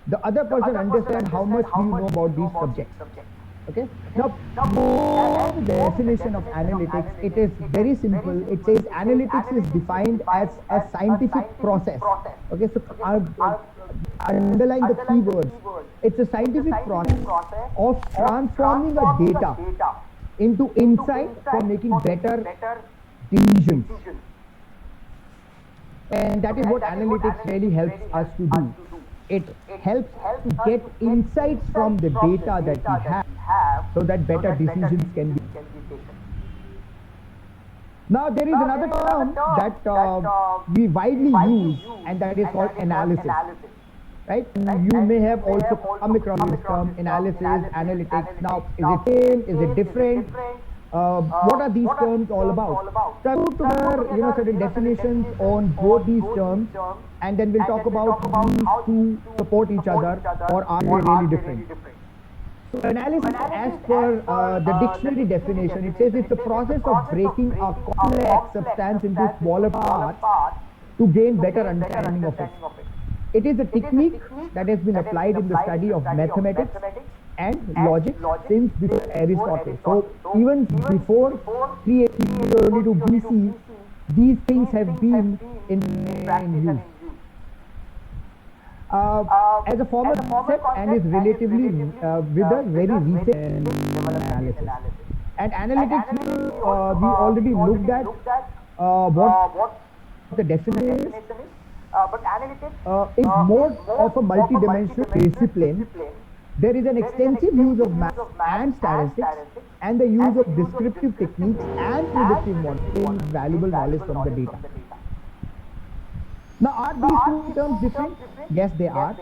the other person understand how much do you know about these subjects. Okay. Now, as the definition of analytics, it is very simple. It says analytics is defined as a scientific process. Okay, so underline the keywords. It's a scientific process of transforming a data into insight for making better decisions. And that is what analytics really helps us to do. It helps to get insights from the data that we have so that better decisions can be taken. Now, there is another term that we widely use, and that is called analysis. Right? You may have also come across this term, analysis, analytics. Now, is it same? Is it different? What are these terms all about? So I put together, certain definitions on both these terms, and then we'll talk about these two support each other, or are they really different? So analysis, as per the dictionary definition, it says it's the process of breaking a complex substance into smaller parts to gain better understanding of it. It is a technique that has been applied in the study of mathematics and logic since before Aristotle. So even before 382 BC, these things have been in use. As a formal concept, and is relatively with a very recent analysis. And analytics, we already looked at what the definition is. But analytics is more of a multidimensional discipline. There is an extensive use of math and statistics, and the use of descriptive techniques and predictive modeling, valuable knowledge from the data. Now, are these two terms different? Yes, they are,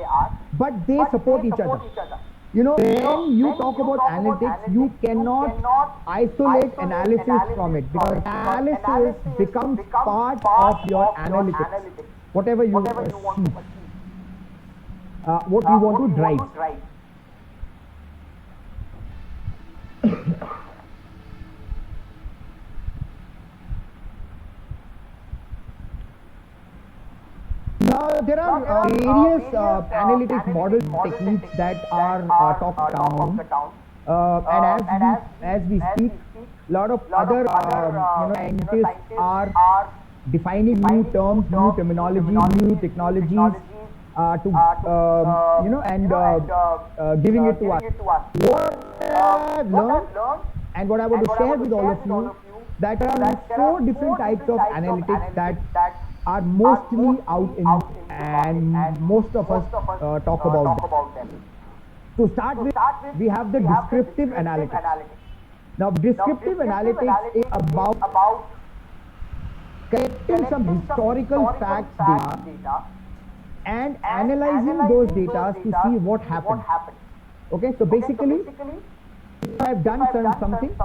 but they support each other. When you talk about analytics, you cannot isolate analysis from it, because analysis becomes part of your analytics. Whatever you see, what you want to drive. Now, there are various analytics model techniques that are talked down, and as we speak, a lot of other scientists are defining new terms, new terminology, new technologies giving it to us. What I have learned, and what I want to share with all of you, that there are 4 different types of analytics that are mostly out in, and most of us talk about them. To start with, we have the descriptive analytics. Now, descriptive analytics is about collecting some historical facts data and analyzing those data to see what happened. Okay, so basically, if I have done something,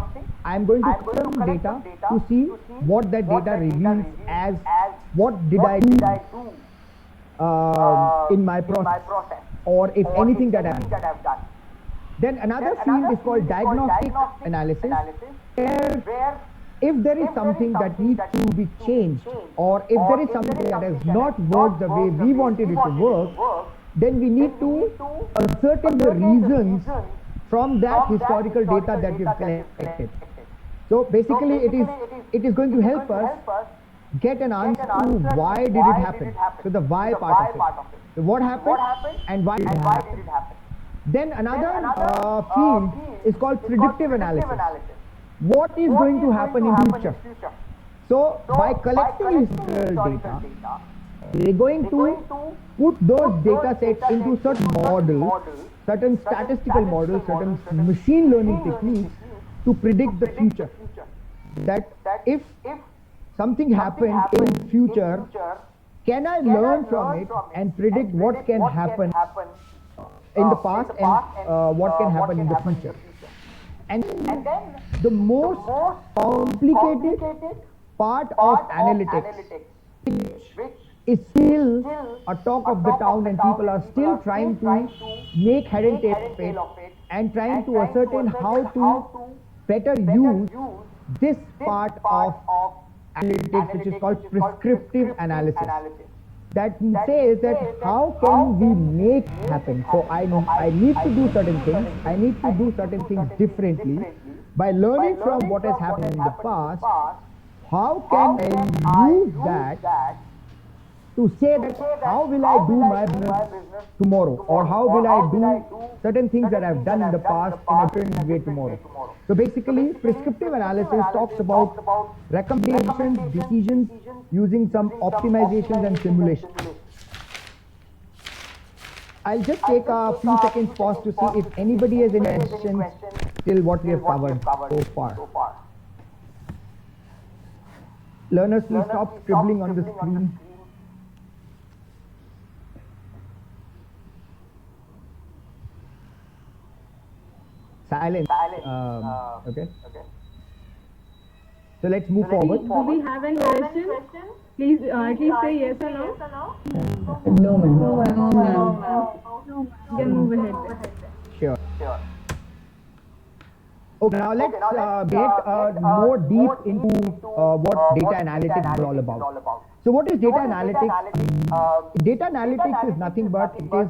I am going to collect some data to see what that data reveals as what did I do in my process, or if anything that I have done. Then another field is called diagnostic analysis, where if there is something that needs to be changed, or if there is something that has not worked the way we wanted it to work, then we need to ascertain the reasons from that historical data that we've collected. So basically, it is going to help us get an answer to why did it happen. So the why part of it. So what happened and why did it happen. Then another field is called predictive analysis. What is going to happen in future? So by collecting historical data, we're going to put those data sets into certain models, certain statistical models, certain machine learning techniques to predict the future. That if something happened in future, can I learn from it and predict what can happen in the past and what can happen in the future? And then the most complicated part of analytics, which is still a talk of the town, and people are still trying to make head and tail of it, and trying to ascertain how to better use this part of analytics, which is called prescriptive analysis. that says that how can we make happen. So I need to do certain things. I need to do certain things differently. By learning from what has happened in the past, how can I use that to say that how will I do my business tomorrow, or how will I do certain things that I've done in the past in a different way tomorrow. So basically, prescriptive analysis talks about recommendations, decisions, using some optimizations and simulations. I'll just take a few seconds pause to see if anybody has any questions till what we have covered so far. Learners, please stop scribbling on the screen. Silence. Okay. So let's move forward. Do we have any questions? Please at least say yes or no. No, ma'am. You can move ahead. Sure. Okay, now let's get more deep into what data analytics is all about. So what is data analytics? Data analytics is nothing but it is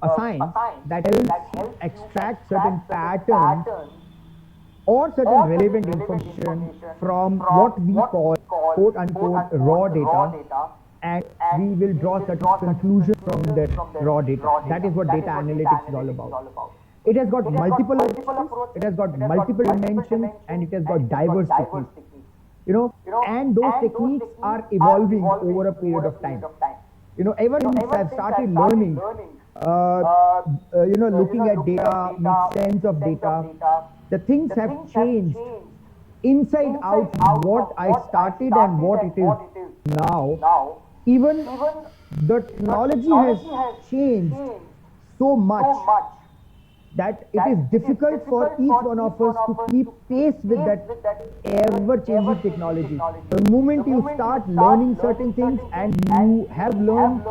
a science that helps extract certain patterns or certain relevant information from what we call quote unquote raw data, and we will draw certain conclusions from that raw data. That is what data analytics is all about. It has got multiple approaches, it has got multiple dimensions, and it has got diverse techniques. And those techniques are evolving over a period of time. Ever since I've started learning, looking at data, make sense of data, the things have changed inside out what I started and what it is now. Even the technology has changed so much that it is difficult for each one of us to keep pace with that ever-changing technology. The moment you start learning certain things and you have learned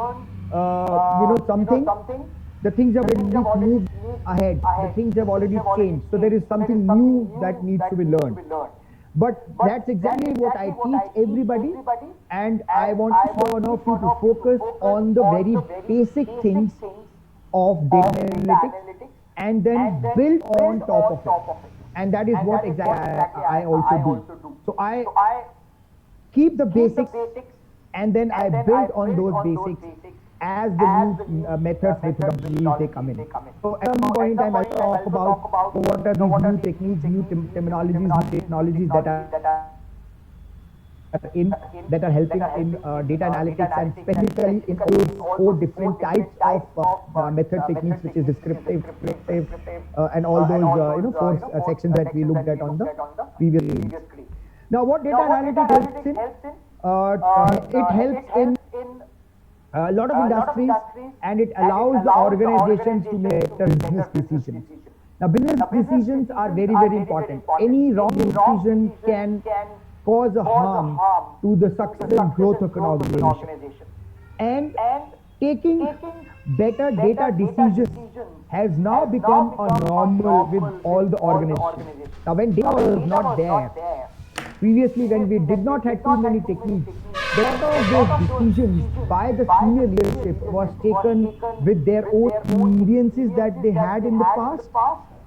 something, the things have already moved ahead, the things have already changed. So there is something new that needs to be learned. But that's exactly what I teach everybody, and I want each one of you to focus on the very basic things of data analytics and then build on top of it. And that is what exactly I also do. So I keep the basics and then I build on those basics as the new methods with which they come in. So at some point in time, I'll talk about what are these new techniques, new terminologies, new technologies that are helping in data analytics, and specifically in all 4 different types of method techniques, which is descriptive, predictive, and all those 4 sections that we looked at on the previous screen. Now, what data analytics helps in? It helps in a lot of industries, and it allows the organizations to make better business decisions. Now, business decisions are very, very important. Any wrong decision can cause a harm to the success and growth of an organization. And taking better data decisions has now become a normal with all the organizations. Now, when data was not there, previously when we did not have too many techniques, a lot of those decisions by the senior leadership was taken with their own experiences that they had in the past,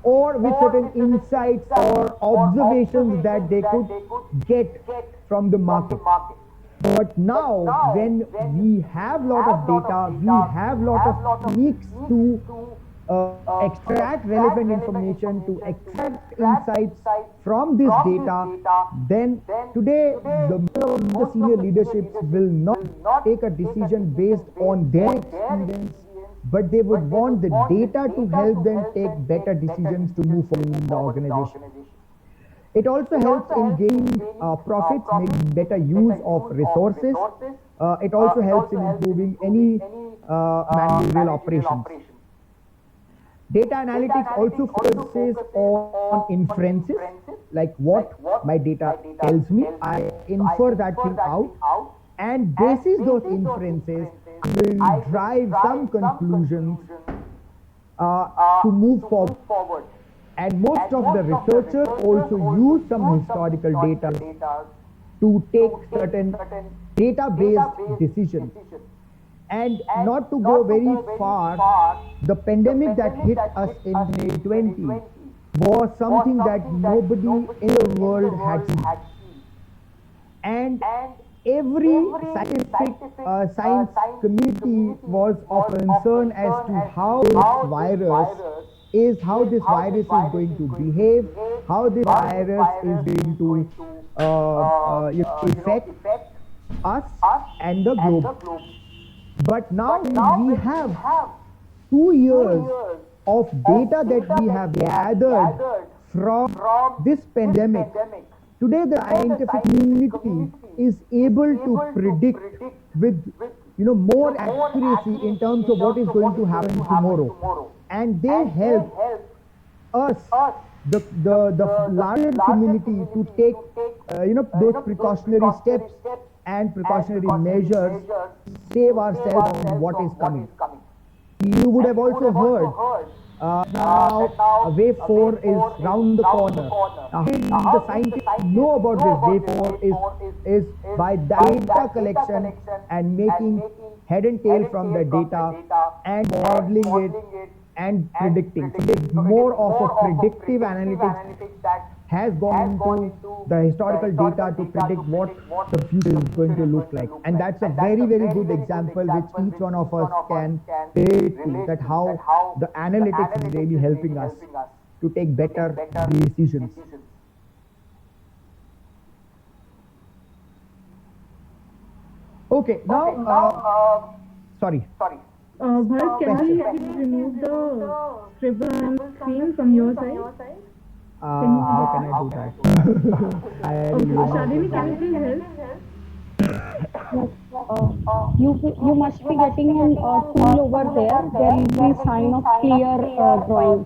or with certain insights or observations that they could get from the market. But now, when we have lot of data, we have lot of techniques to extract relevant information, to extract insights from this data, then today the senior leaderships will not take a decision based on their experience, but they would want the data to help them take better decisions to move forward in the organization. It also helps in gaining profits, making better use of resources. It also helps in improving any manual operations. Data analytics also focuses on inferences, like what my data tells me. I infer that thing out, and basis those inferences will drive some conclusions to move forward. And most of the researchers also use some historical data to take certain data-based decisions. And not to go very far, the pandemic that hit us in 2020 was something that nobody in the world had seen. And every science community was of concern as to how this virus is going to behave, how this virus is going to affect us and the globe. But now we have 2 years of data that we have gathered from this pandemic. Today, the scientific community is able to predict with more accuracy in terms of what is going to happen tomorrow, and they help us, the larger community, to take those precautionary steps and precautionary measures to save ourselves from what is coming. You would have also heard now wave 4 is round the corner. Now, how the scientists know about this wave 4 is by data collection and making head and tail from the data and modeling it and predicting. So there's more of a predictive analytics that has gone into the historical data to predict what the future is going to look like. And that's a very, very good example which each one of us can relate to, that how the analytics is really helping us to take better decisions. Okay, now, sorry. Bharat, can we remove the scribble and screen from your side? How can I do that? Shalini, can you please help? You must be getting a tool over there. There will be sign of clear drawings.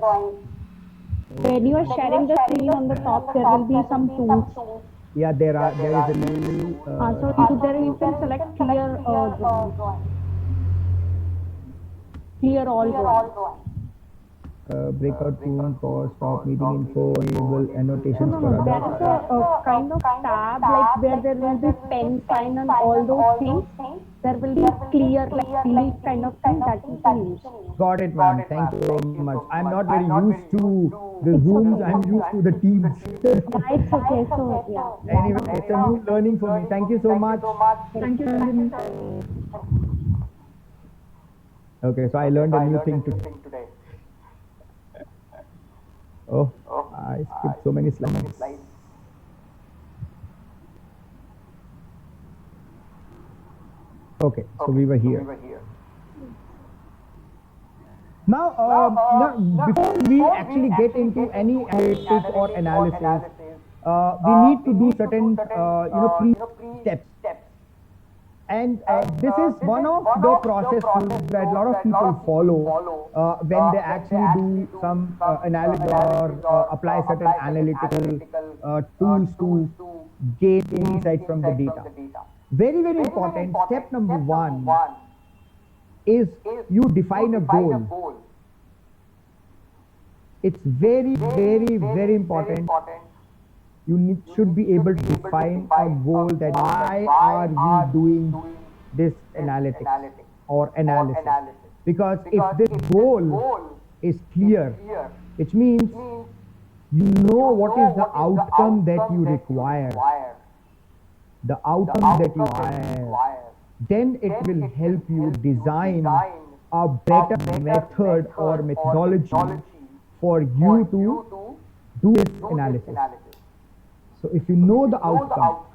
When you are sharing the screen on the top, there will be some tools. Yeah, there is a new. So there you can select clear drawings. Clear all drawings. Breakout room for stop meeting info, enable annotations for There others. is a kind of tab like where there will be pen sign and all those things. There will be clear, like delete kind of thing that you can use. Got it, ma'am. Thank you very much. I'm not very used to the Zooms. I'm used to the Teams. It's okay. So yeah. Anyway, it's a new learning for me. Thank you so much. Thank you, Shalini. Okay, so I learned a new thing today. Oh, I skipped so many slides. Okay, so we were here. Now, before we actually get into any analytics or analysis, we need to do certain, pre-steps. And this is one of the processes that a lot of people follow when they actually do some analysis or apply certain analytical tools to gain insight from the data. Very, very important. Step number 1 is you define a goal. It's very, very, very important. You should be able to define a goal, that why are we doing this analytics or analysis. Because if this goal is clear, which means you know what is the outcome that you require, then it will help you design a better method or methodology for you to do this analysis. So if you know the outcome,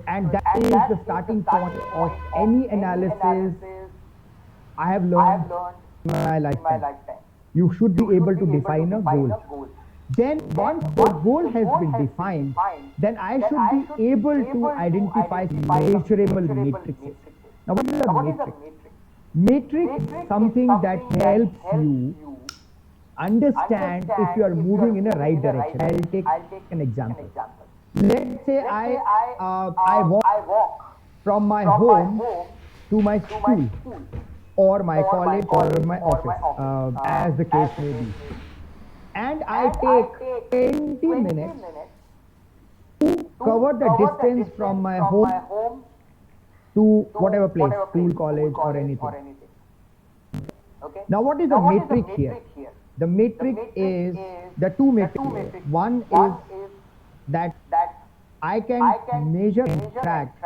and that is the starting point of any analysis I have learned in my lifetime, you should be able to define a goal. Then once the goal has been defined, then I should be able to identify measurable matrices. Now what is a matrix? Matrix is something that helps you understand if you are moving in a right direction. I'll take an example. Let's say I walk from my home to my school or my college or my office, as the case may be. And I take 20 minutes to cover the distance from my home to whatever place, school, college, or anything. Now, what is the metric here? The metric is the two metrics. One is that I can measure and track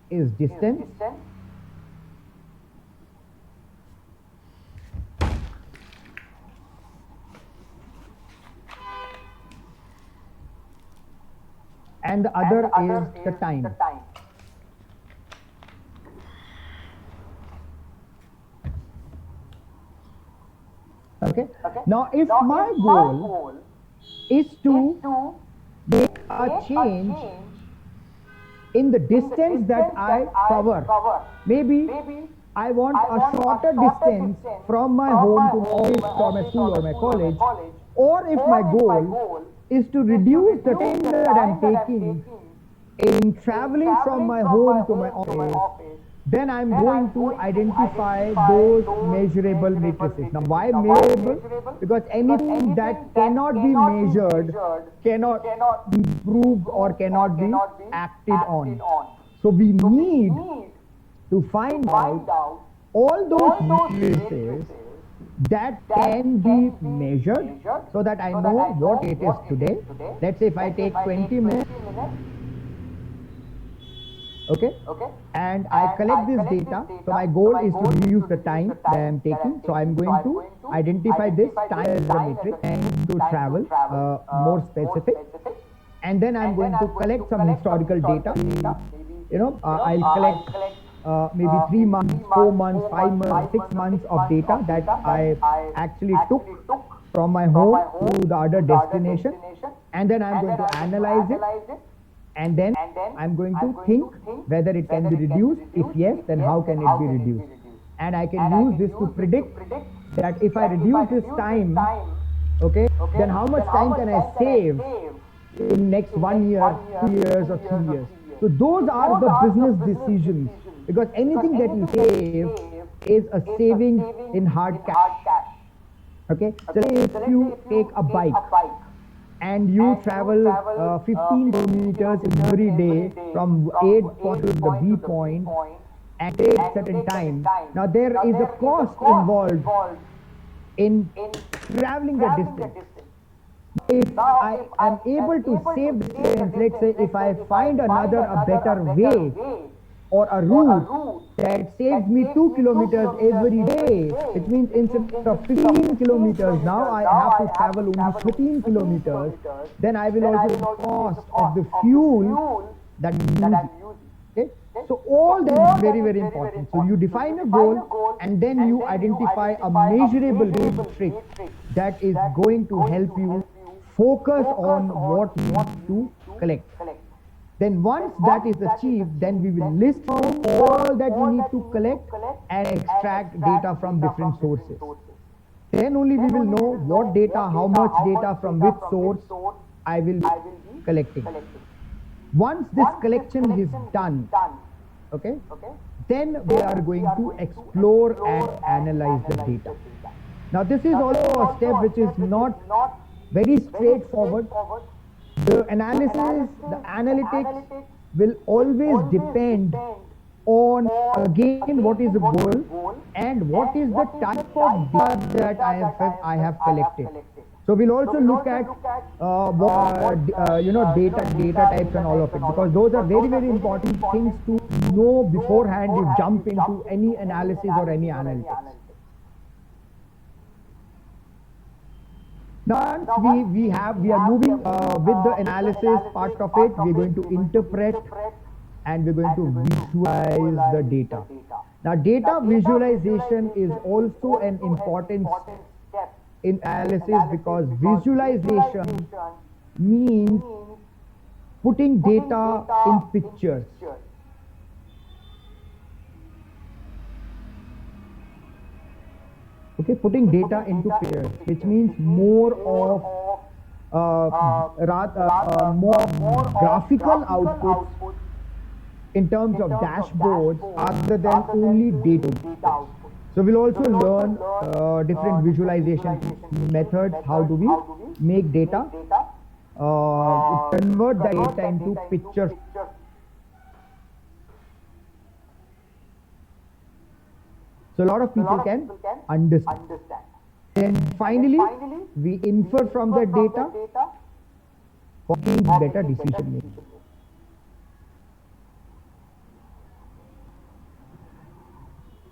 is distance. And the other is the time. Okay. Now, if my goal is to make a change in the distance that I cover, maybe I want a shorter distance from my home to my office or my school or my college, or if my goal is to reduce the time that I'm taking in traveling from my home to my office, then I'm going to identify those measurable matrices. Now, why measurable? Because anything that cannot be measured cannot be proved or cannot be acted on. So we need to find out all those matrices that can be measured so that I know what it is today. Let's say if I take 20 minutes, okay, and I collect this data, so my goal is to reduce the time that I am taking. So I'm going to identify this time as a metric and to travel more specific, and then I'm going to collect some historical data. I'll collect maybe 3 months, 4 months, 5 months, 6 months of data that I actually took from my home to the other destination, and then I'm going to analyze it. And then I'm going to think whether it can be reduced. If yes, then how can it be reduced? And I can use this to predict that if I reduce this time, okay, then how much time can I save in next 1 year, 2 years, or 3 years? So those are the business decisions, because anything that you save is a saving in hard cash. Okay, so if you take a bike and you travel 15 kilometers every day from A point to the B point and take certain time. Now there is a cost involved in traveling the distance. If I am able to save the distance, let's say if I find a better way or a route that saves me 2 kilometers every day, it means instead of 15 kilometers, now I have to travel only 13 kilometers, then I will also the cost of the fuel that I'm using. Okay? So all that is very, very important. So you define a goal and then you identify a measurable metric that is going to help you focus on what you need to collect. Then once that is achieved, then we will list all that we need to collect and extract data from different sources. Then only we will know what data, how much data from which source I will be collecting. Once this collection is done, okay, then we are going to explore and analyze the data. Now this is also a step which is not very straightforward. The analysis, the analytics will always depend on, again, what is the goal and what is the type of data that I have collected. So we'll also look at data types and all of it, because those are very, very important things to know beforehand you jump into any analysis or any analytics. Now we are moving with the analysis part of it. We're going to interpret and we're going to visualize the data. Now data visualization is also an important step in analysis, because visualization means putting data in pictures. Okay, putting data into pictures, which means more of more graphical outputs in terms of dashboards other than only data. So we'll also learn different visualization methods. How do we make data, convert the data into pictures. So a lot of people can understand. Then finally, we infer from the data for making better decision making.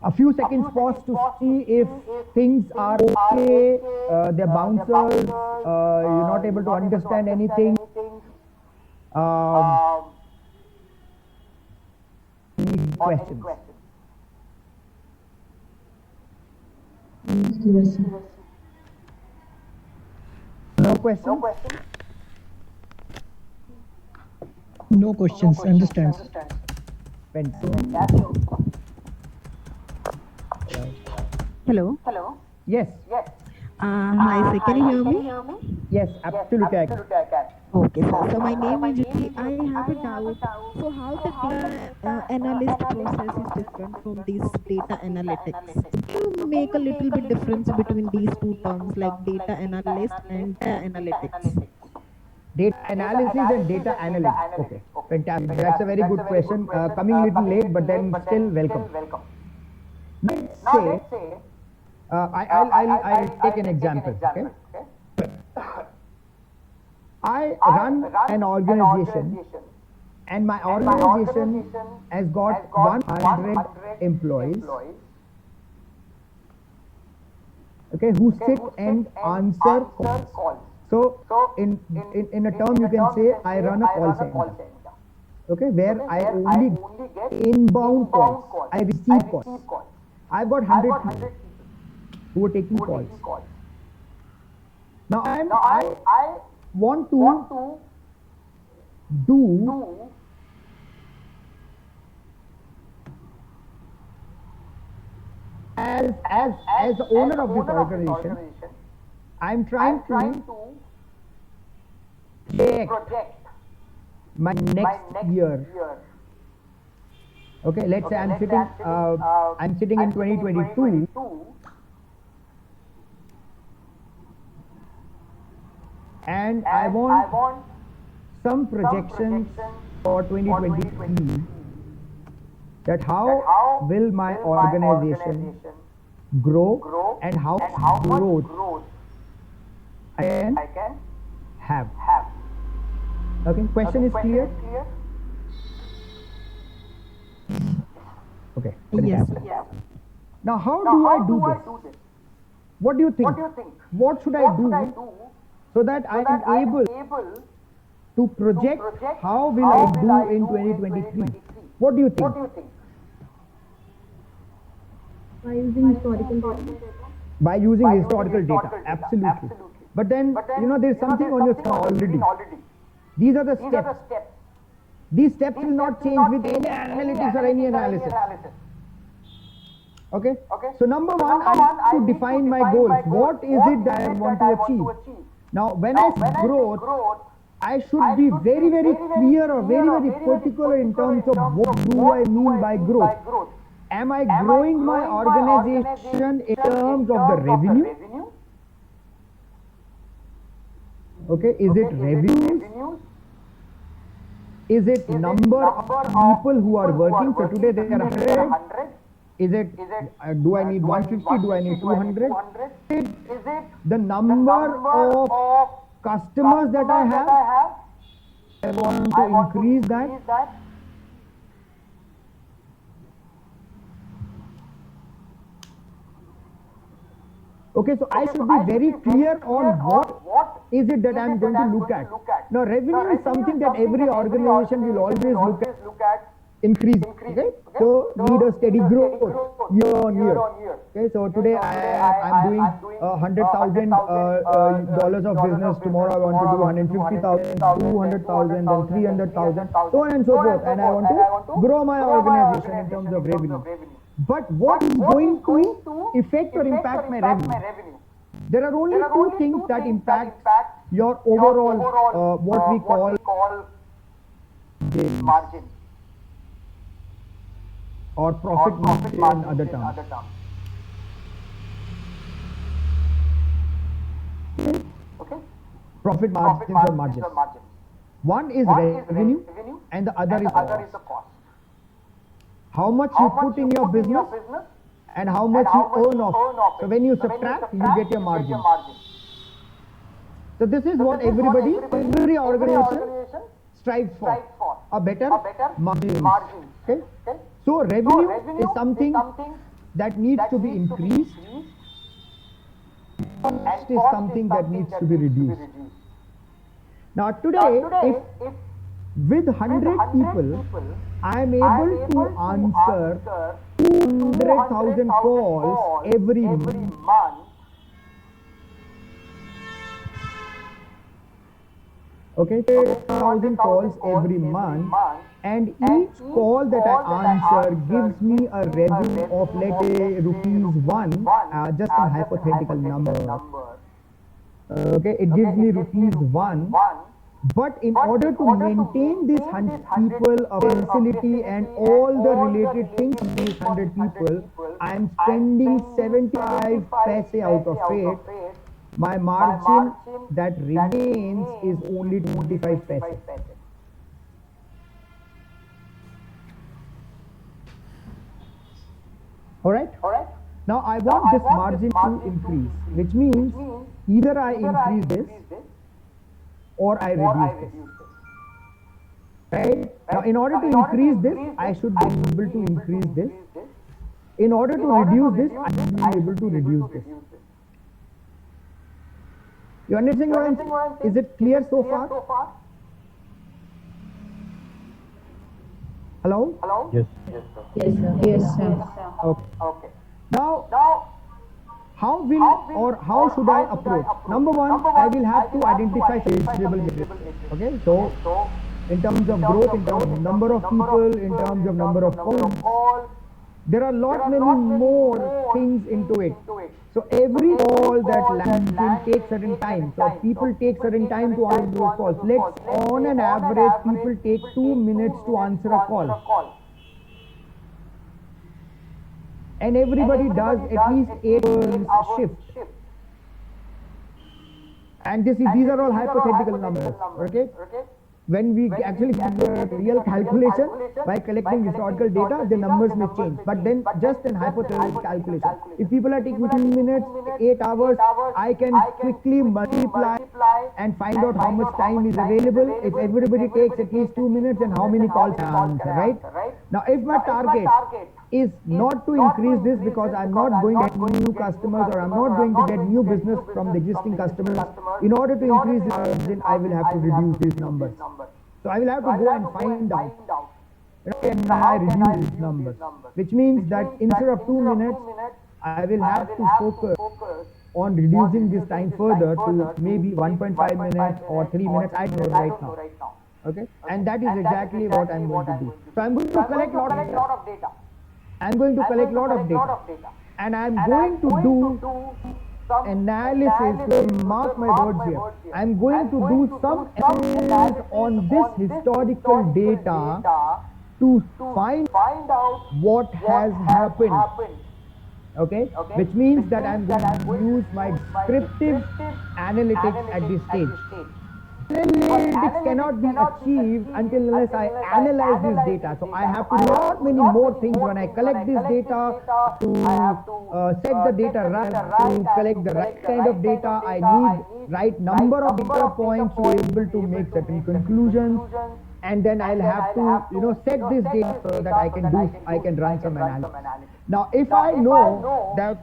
A few seconds pause to see if things are okay, they're bouncers, you're not able to understand anything. Any questions? No questions? No questions. Understands. Fantastic. Hello. Yes, Hi, sir. Can you hear me? yes, absolutely I can. Okay, sir. So my name is Jyoti. I have a doubt. So how the data analyst process is different from these data analytics? Could you make a little bit difference between these two terms, like data analyst and data analytics? Data analysis and data analytics. Okay, fantastic. That's a very good question. Coming little late, but then still welcome. Let's say, I'll take an example. Okay, I run an organization, and my organization has got 100 employees. Okay, who sit and answer calls. So in a term you can say I run a call center. Okay, where I only get inbound calls. I receive calls. I've got 100 people who are taking calls. Now I want to do as the owner of this organization, I'm trying to project my next year. Okay, let's say I'm sitting in 2022, and I want some projections for 2023, that how will my organization grow and how much growth I can have. Okay, question is clear? Okay. Yes. Now how do I do this? What do you think? What should I do so that I am able to project how will I do in 2023? What do you think? By using historical data. By using historical data, absolutely. But then, you know, there's something on your screen already. These are the steps. These steps will not change with any analytics or any analysis. Okay? So number one, I need to define my goals. What is it that I want to achieve? Now, when I say growth, I should be very, very clear or very, very particular in terms of what do I mean by growth. Am I growing my organization in terms of the revenue? Okay, is it revenue? Is it number of people who are working? So today there are 100. Is it, do I need 150? Do I need 200? Is it the number of customers that I have? I want to increase that. Okay, so I should be very clear on what is it that I am going to look at. Now, revenue is something that every organization will always look at increasing. Okay, so need a steady growth year on year. Okay, so today I'm doing $100,000 of business. Tomorrow I want to do 150,000, 200,000, then 300,000, so on and so forth. And I want to grow my organization in terms of revenue. But what is going to affect or impact my revenue? There are only two things that impact your overall, what we call margin or profit margin in other terms. Okay? Profit margins or margins. One is revenue and the other is cost. How much you put in your business and how much you earn of it. So when you subtract, you get your margin. So this is what every organization strives for, a better margin. Okay? So revenue is something that needs to be increased, cost is something that needs to be reduced. Now today, if with 100 people, I am able to answer 200,000 calls every month. Okay, 200,000 calls every month, and each call that I answer gives me a revenue of, let's say, ₹1, just a hypothetical number. Okay, it gives me ₹1. But in order to maintain these 100 people, a facility and all the related things of these 100 people, I am spending 75 paise out of it. My margin that remains is only 25 paise. Alright? Now I want this margin to increase, which means either I increase this or I reduce this. Right? Now in order to increase this, I should be able to increase this. In order to reduce this, I should be able to reduce this. You understand what I'm saying? Is it clear so far? Hello? Yes. Yes, sir. Okay. Now, how should I approach? Number one, I will have to identify feasible metrics. Okay, so in terms of growth, in terms of number of people, in terms of number of calls, there are many more things into it. So every call that lands will take certain time. So people take certain time to answer those calls. Let's on an average, people take 2 minutes to answer a call. And everybody does at least 8 turns shift. And these are all hypothetical numbers. Okay? When we actually do a real calculation by collecting historical data, the numbers may change. But then just an hypothetical calculation. If people are taking 2 minutes, 8 hours, I can quickly multiply and find out how much time is available. If everybody takes at least 2 minutes, and how many calls I answer, right? Now if my target is not to increase this because I'm not going to get new customers, or I'm not going to get new business from the existing customers, in order to increase this margin, I will have to reduce these numbers. So I will have to go and find out, can I reduce these numbers? Which means that instead of 2 minutes, I will have to focus on reducing this time further to maybe 1.5 minutes or 3 minutes, I don't know right now. Okay, and that is exactly what I'm going to do. So I'm going to collect a lot of data. I'm going to collect a lot of data, and I'm going to do analysis, to mark my words here. I'm going to do some analysis on this historical data to find out what has happened. Okay? Which means that I'm going to use my descriptive analytics at this stage. Analytics cannot be achieved unless I analyze this data. So I have to do many more things when I collect this data, to set the data right, to collect the right kind of data. I need right number of data points to be able to make certain conclusions, and then I'll have to set this data so that I can run some analysis. Now if I know that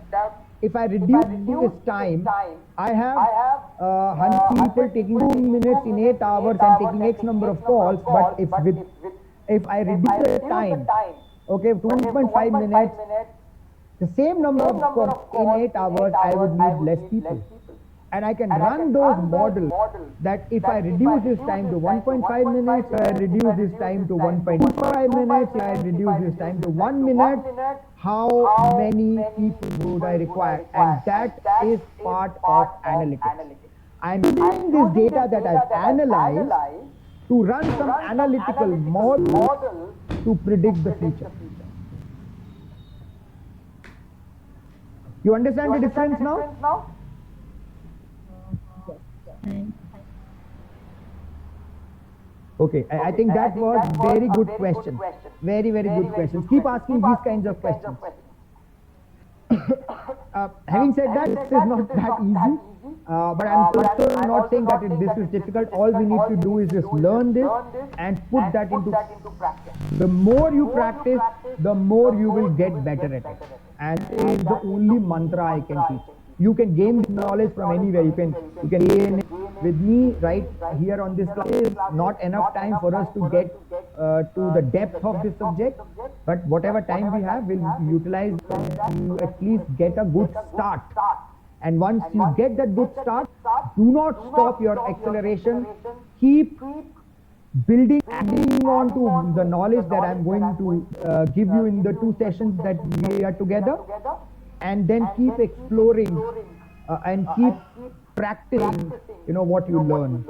if I reduce this time, I have 100 people taking 2 minutes in 8 hours and taking X number of calls, but if I reduce the time, okay, to 1.5 minutes, the same number of calls in 8 hours, I would need less people. And I can run those models that if I reduce this time to 1.5 minutes, if I reduce this time to 1.5 minutes, if I reduce this time to 1 minute, how many people would I require? And that is part of analytics. I'm using this data that I've analyzed to run some analytical model to predict the future. You understand the difference now? Okay, I think that was very good question. Very, very good questions. Keep asking these kinds of questions. Having said that, this is not that easy. But I'm also not saying that this is difficult. All we need to do is just learn this and put that into practice. The more you practice, the more you will get better at it. And it is the only mantra I can teach. You can gain knowledge from anywhere. You can gain it with me right here on this class. It is not enough time for us to get to the depth of this subject, but whatever time we have, we'll utilize to at least get a good start. And once you get that good start, do not stop your acceleration. Keep building, adding on to the knowledge that I'm going to give you in the 2 sessions that we are together. And then keep exploring and keep practicing, what you learn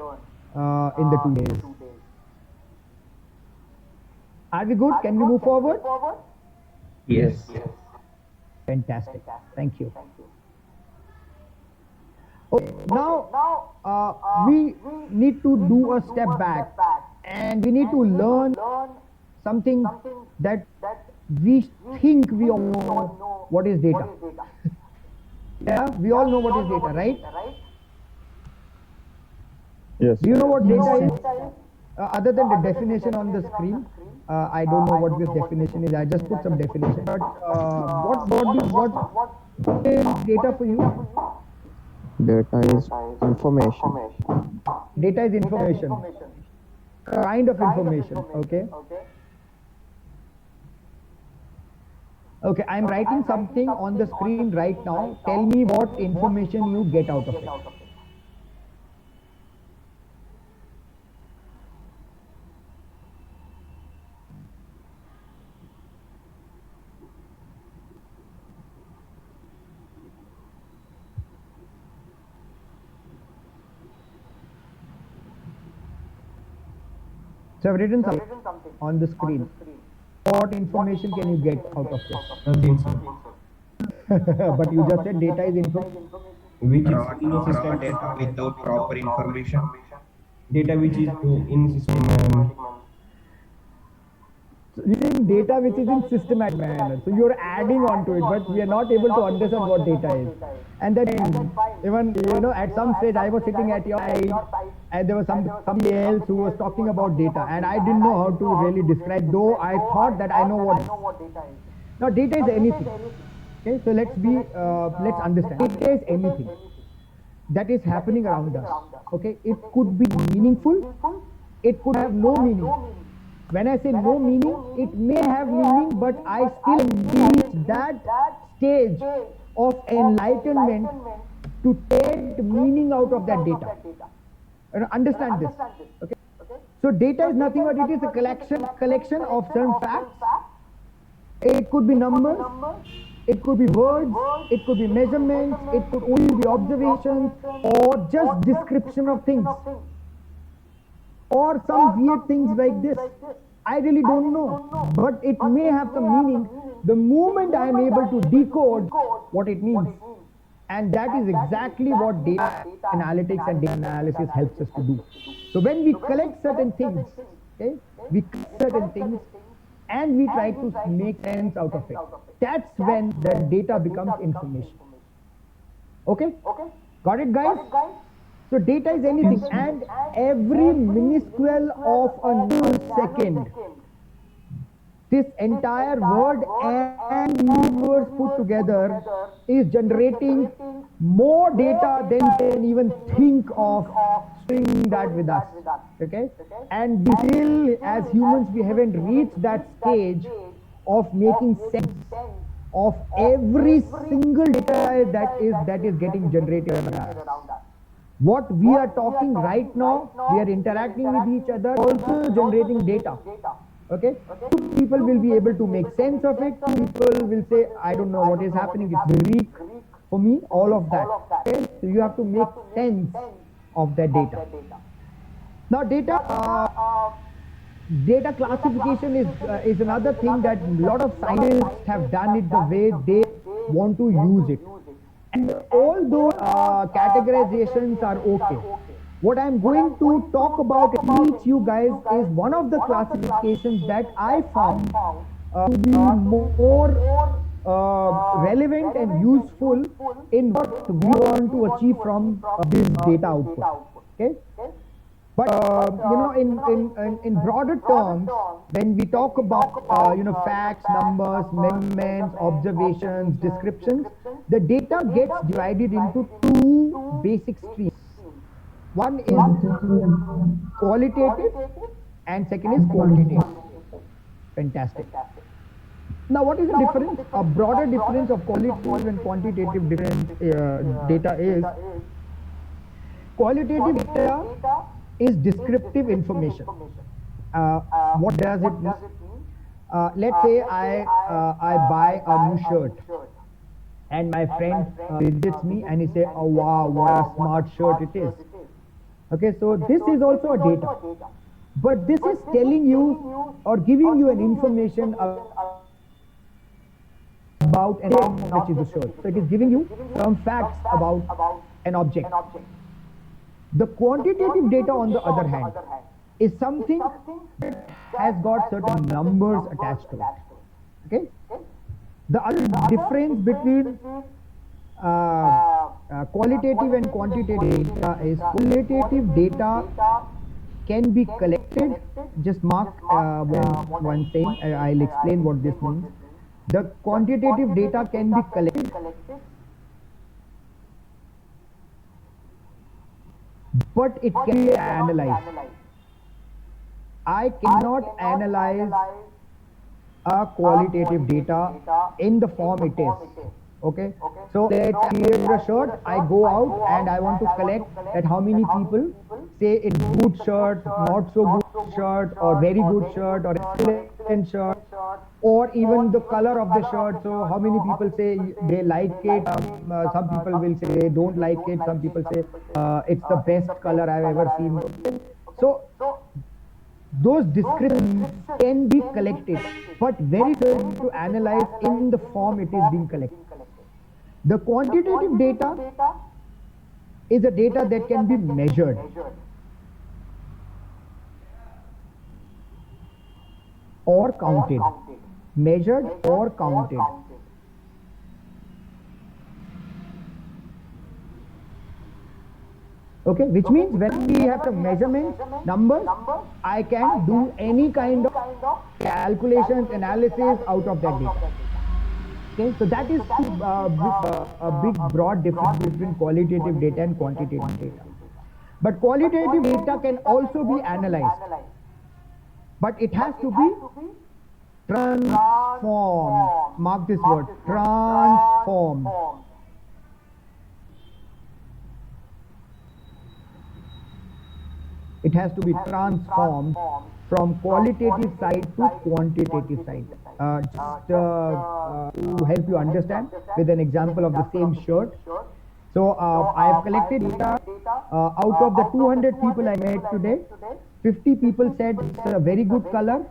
in the 2 days. Are we good? Can we move forward? Yes. Fantastic. Thank you. Okay, now we need to do a step back, and we need to learn something that we think we all know what is data. Yeah, we all know what is data, right? Yes. Do you know what data is? Other than the definition on the screen, I don't know what this definition is. I just put some definition. But what is data for you? Data is information. Data is information. Kind of information. Okay. Okay, I'm writing something on the screen right now. Tell me what information you get out of it. So I've written something on the screen. What information can you get out of this? Nothing, sir. But you just said data is information. Which is in system data without proper information. Data which is in system. So you think data which is in systematic manner. So you're adding on to it, but we are not able to understand what data is. And then even at some stage I was sitting at your side, and there was somebody else who was talking about data, and I didn't know how to really describe, though I thought that I know what data is. Now data is anything. Okay, so let's understand. Data is anything that is happening around us. Okay, it could be meaningful, it could have no meaning. When I say no meaning, it may have meaning, but I still reach that stage of enlightenment to take meaning out of that data. Understand this. Okay. So data is nothing but it is a collection of certain facts. It could be numbers, it could be words, it could be measurements, it could only be observations, or just description of things, or some weird things like this. I really don't know, but it may have some meaning the moment I am able to decode what it means. And that is exactly what data analytics and data analysis helps us to do. So when we collect certain things, okay, we collect certain things and we try to make sense out of it. That's when the data becomes information. Okay? Got it, guys? So data is anything, and every minuscule of a nanosecond, this entire world and universe put together is generating more data than we can even think of storing that with us. Okay? And still, as humans, we haven't reached that stage of making sense of every single data that is getting generated around us. What we are talking right now, we are interacting with each other, also generating data. Okay? Two people will be able to make sense of it. Two people will say, I don't know what is happening, it's Greek for me, all of that. Okay? So you have to make sense of that data. Now data classification is another thing that a lot of scientists have done it the way they want to use it. And all those categorizations are okay. What I'm going to talk about and teach you guys is one of the classifications that I found to be more relevant and useful in what we want to achieve from this data output. Okay. But in broader terms, when we talk about facts, numbers, measurements, observations, descriptions, the data gets divided into two basic streams. One is qualitative and second is quantitative. Fantastic. Now, what is the difference? A broader difference of qualitative and quantitative data is qualitative data is descriptive information. What does it mean? Let's say I buy a new shirt and my friend visits me and he say, "Oh wow, what a smart shirt it is." Okay, so this is also a data, but this is telling you or giving you an information about an object which is a shirt. So it is giving you some facts about an object. The quantitative data, on the other hand, is something that has got certain numbers attached to it. Okay. The other difference between qualitative and quantitative data is qualitative data can be collected. Just mark one thing. I'll explain what this means. The quantitative data can be collected, but it can be analyzed. I cannot analyze a qualitative data in the form it is. Okay, so let's clear the shirt. I go out and I want to collect that how many people say it's good shirt, not so good shirt, or very good shirt, or excellent shirt, or even the color of the shirt. So how many people say they like it? Some people will say they don't like it. Some people say it's the best color I've ever seen. So those descriptions can be collected, but very difficult to analyze in the form it is being collected. The quantitative data is a data that can be measured. Or counted. Measured or counted. Okay, which means when we have the measurements, numbers, I can do any kind of calculations, analysis out of that data. Okay, so that is a big broad difference between qualitative data and quantitative data. But qualitative data can also be analyzed, but it has to be transformed. Mark this word, transformed. It has to be transformed from qualitative side to quantitative side. To help you understand with an example of the same shirt. So I have collected data out of the 200 people I met today. 50 people said it's a very good color.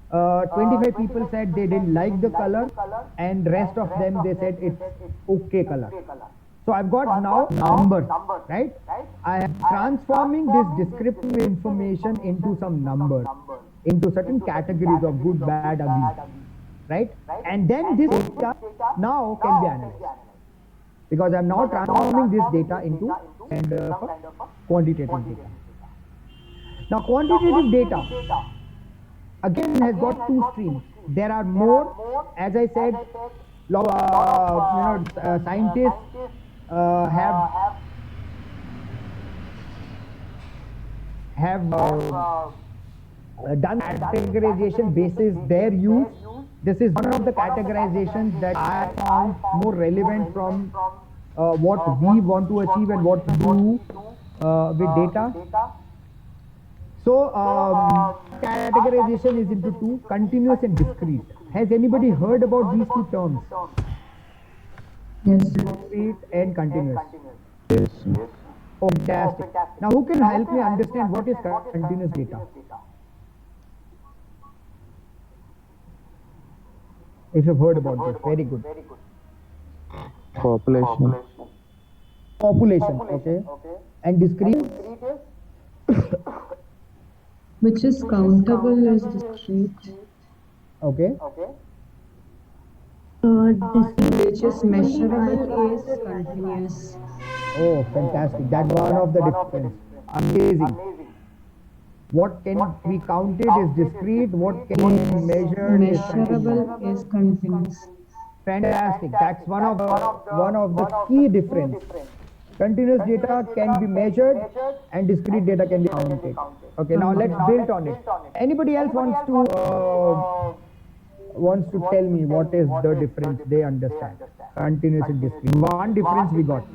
25 people said they didn't like the color, and rest of them they said it's okay color. So I've got now numbers, right? I am transforming this descriptive information into some numbers, into certain categories of good, bad, ugly, right? And then this data now can be analyzed, because I'm now transforming this data into kind of quantitative data. Now quantitative data again has got two streams. There are more, as I said, scientists have done categorization basis their use. This is one of the categorizations that I found more relevant from what we want to achieve and what we do with data. So categorization is into two, continuous and discrete. Has anybody heard about these two terms? Yes. Discrete and continuous. Yes. Oh, fantastic. Now who can help me understand what is continuous data? If you've heard about this, very good. Population. Population, okay. And discrete? Which is countable is discrete. Okay. Which Which is measurable is continuous. Oh, fantastic. That's one of the difference. Amazing. What can be counted is discrete, what can be measured is continuous. Measurable is continuous. Fantastic. That's one of the key difference. Continuous data can be measured and discrete data can be counted. Okay, now let's build on it. Anybody else wants to tell me what is the difference they understand? Continuous and discrete. One difference we got.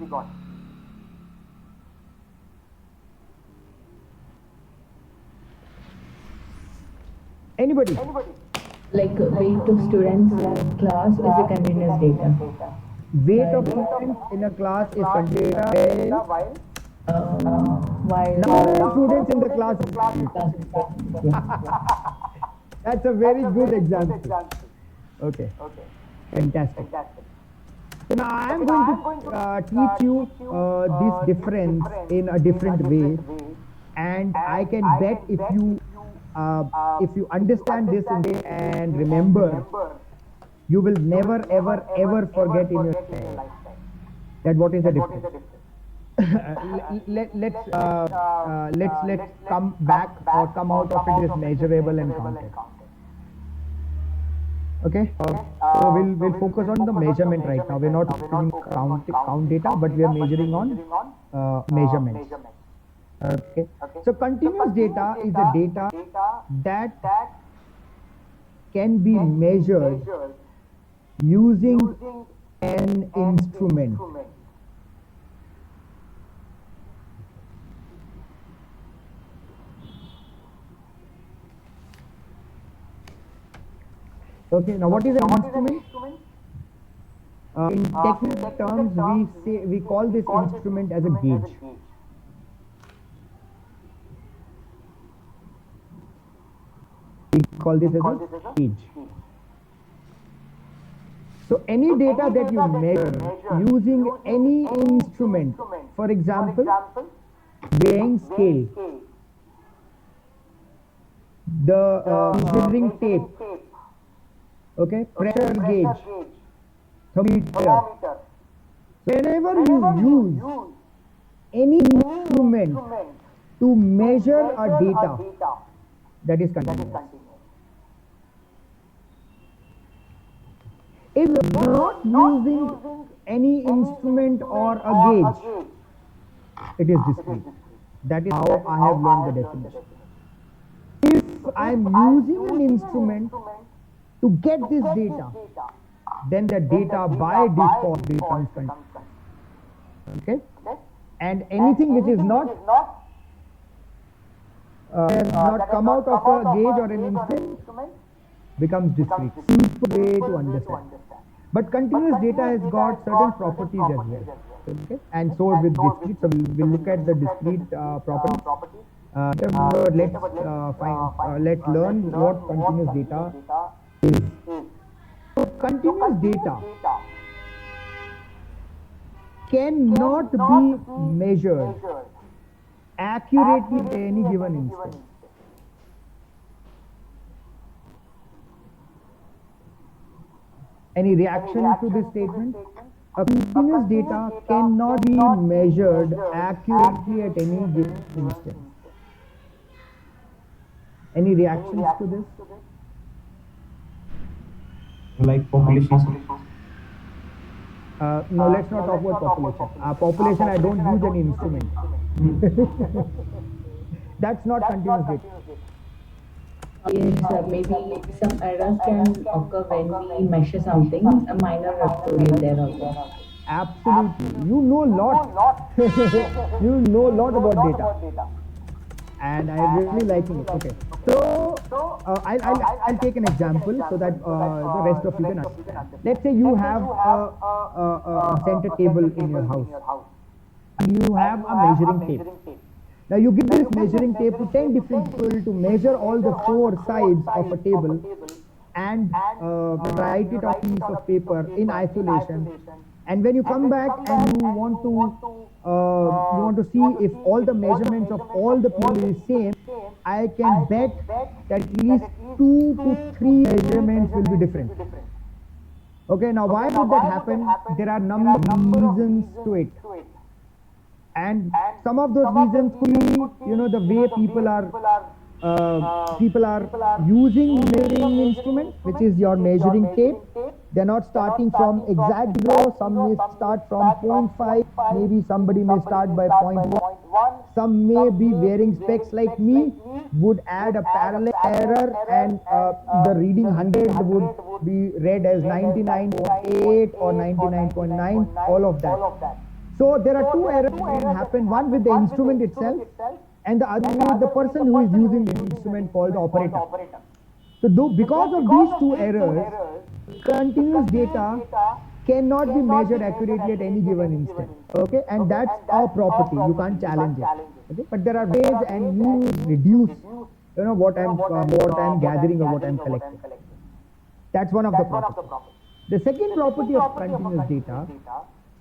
Anybody? like weight of students in class is a continuous data. Weight of students in a class is continuous data, While number of students in the class is discrete. That's a very good example. Okay, fantastic. So now I am going to teach you this difference in a different way, and I can bet if you understand this and remember, you will never ever forget in your lifetime that what is the difference. Let's come back or come out of it as measurable and counted. Okay, so we'll focus on the measurement right now. We're not using count data, but we are measuring on measurements. Okay, so continuous data is the data that can be measured using an instrument. Okay, now what is an instrument? In technical terms, we call this instrument as a gauge. We call this as a gauge. So any data that you measure using any instrument, for example, weighing scale, the measuring tape, okay, pressure gauge, thermometer. Whenever you use any instrument to measure a data, that is continuous. If you are not using any instrument or a gauge, it is discrete. That is how I have learned the definition. If I am using an instrument to get this data, then the data by default becomes continuous. Okay? And anything which is not has not come out of a gauge or an instrument becomes discrete. Simple way to understand. But continuous data has got certain properties as well. Okay? And so with discrete, so we'll look at the discrete properties. Let's learn what continuous data is. So continuous data cannot be measured accurately at any given instant. Any reaction to this statement? A continuous data cannot be measured accurately at any given instant. Any reactions to this? Like population. No, let's not talk about population. Population, I don't use any instrument. That's not continuous data. Yes, maybe some errors can occur when we measure something, a minor error will be there also. Absolutely. You know a lot. You know a lot about data. And I'm really liking it. Okay. So, I'll take an example so that the rest of you can understand. Let's say you have a center table in your house. And you have a measuring tape. Now you give this measuring tape to 10 different people to measure all the 4 sides of a table and write it on a piece of paper in isolation. And when you come back and you want to see if all the measurements of all the people is same, I can bet that at least 2 to 3 measurements will be different. Okay, now why would that happen? There are number of reasons to it. And some of those reasons could be, the way people are using measuring instrument, which is your measuring tape. They're not starting from exact zero. Some may start from 0.5. Maybe somebody may start by 0.1. Some may be wearing specs like me, would add a parallel error, and the reading 100 would be read as 99.8 or 99.9, all of that. So there are two errors that can happen, one with the instrument itself and the other with the person who is using the instrument called the operator. So because of these two errors, continuous data cannot be measured accurately at any given instant. Okay, and that's our property. You can't challenge it. Okay, but there are ways, and you reduce, what I'm gathering or what I'm collecting. That's one of the properties. The second property of continuous data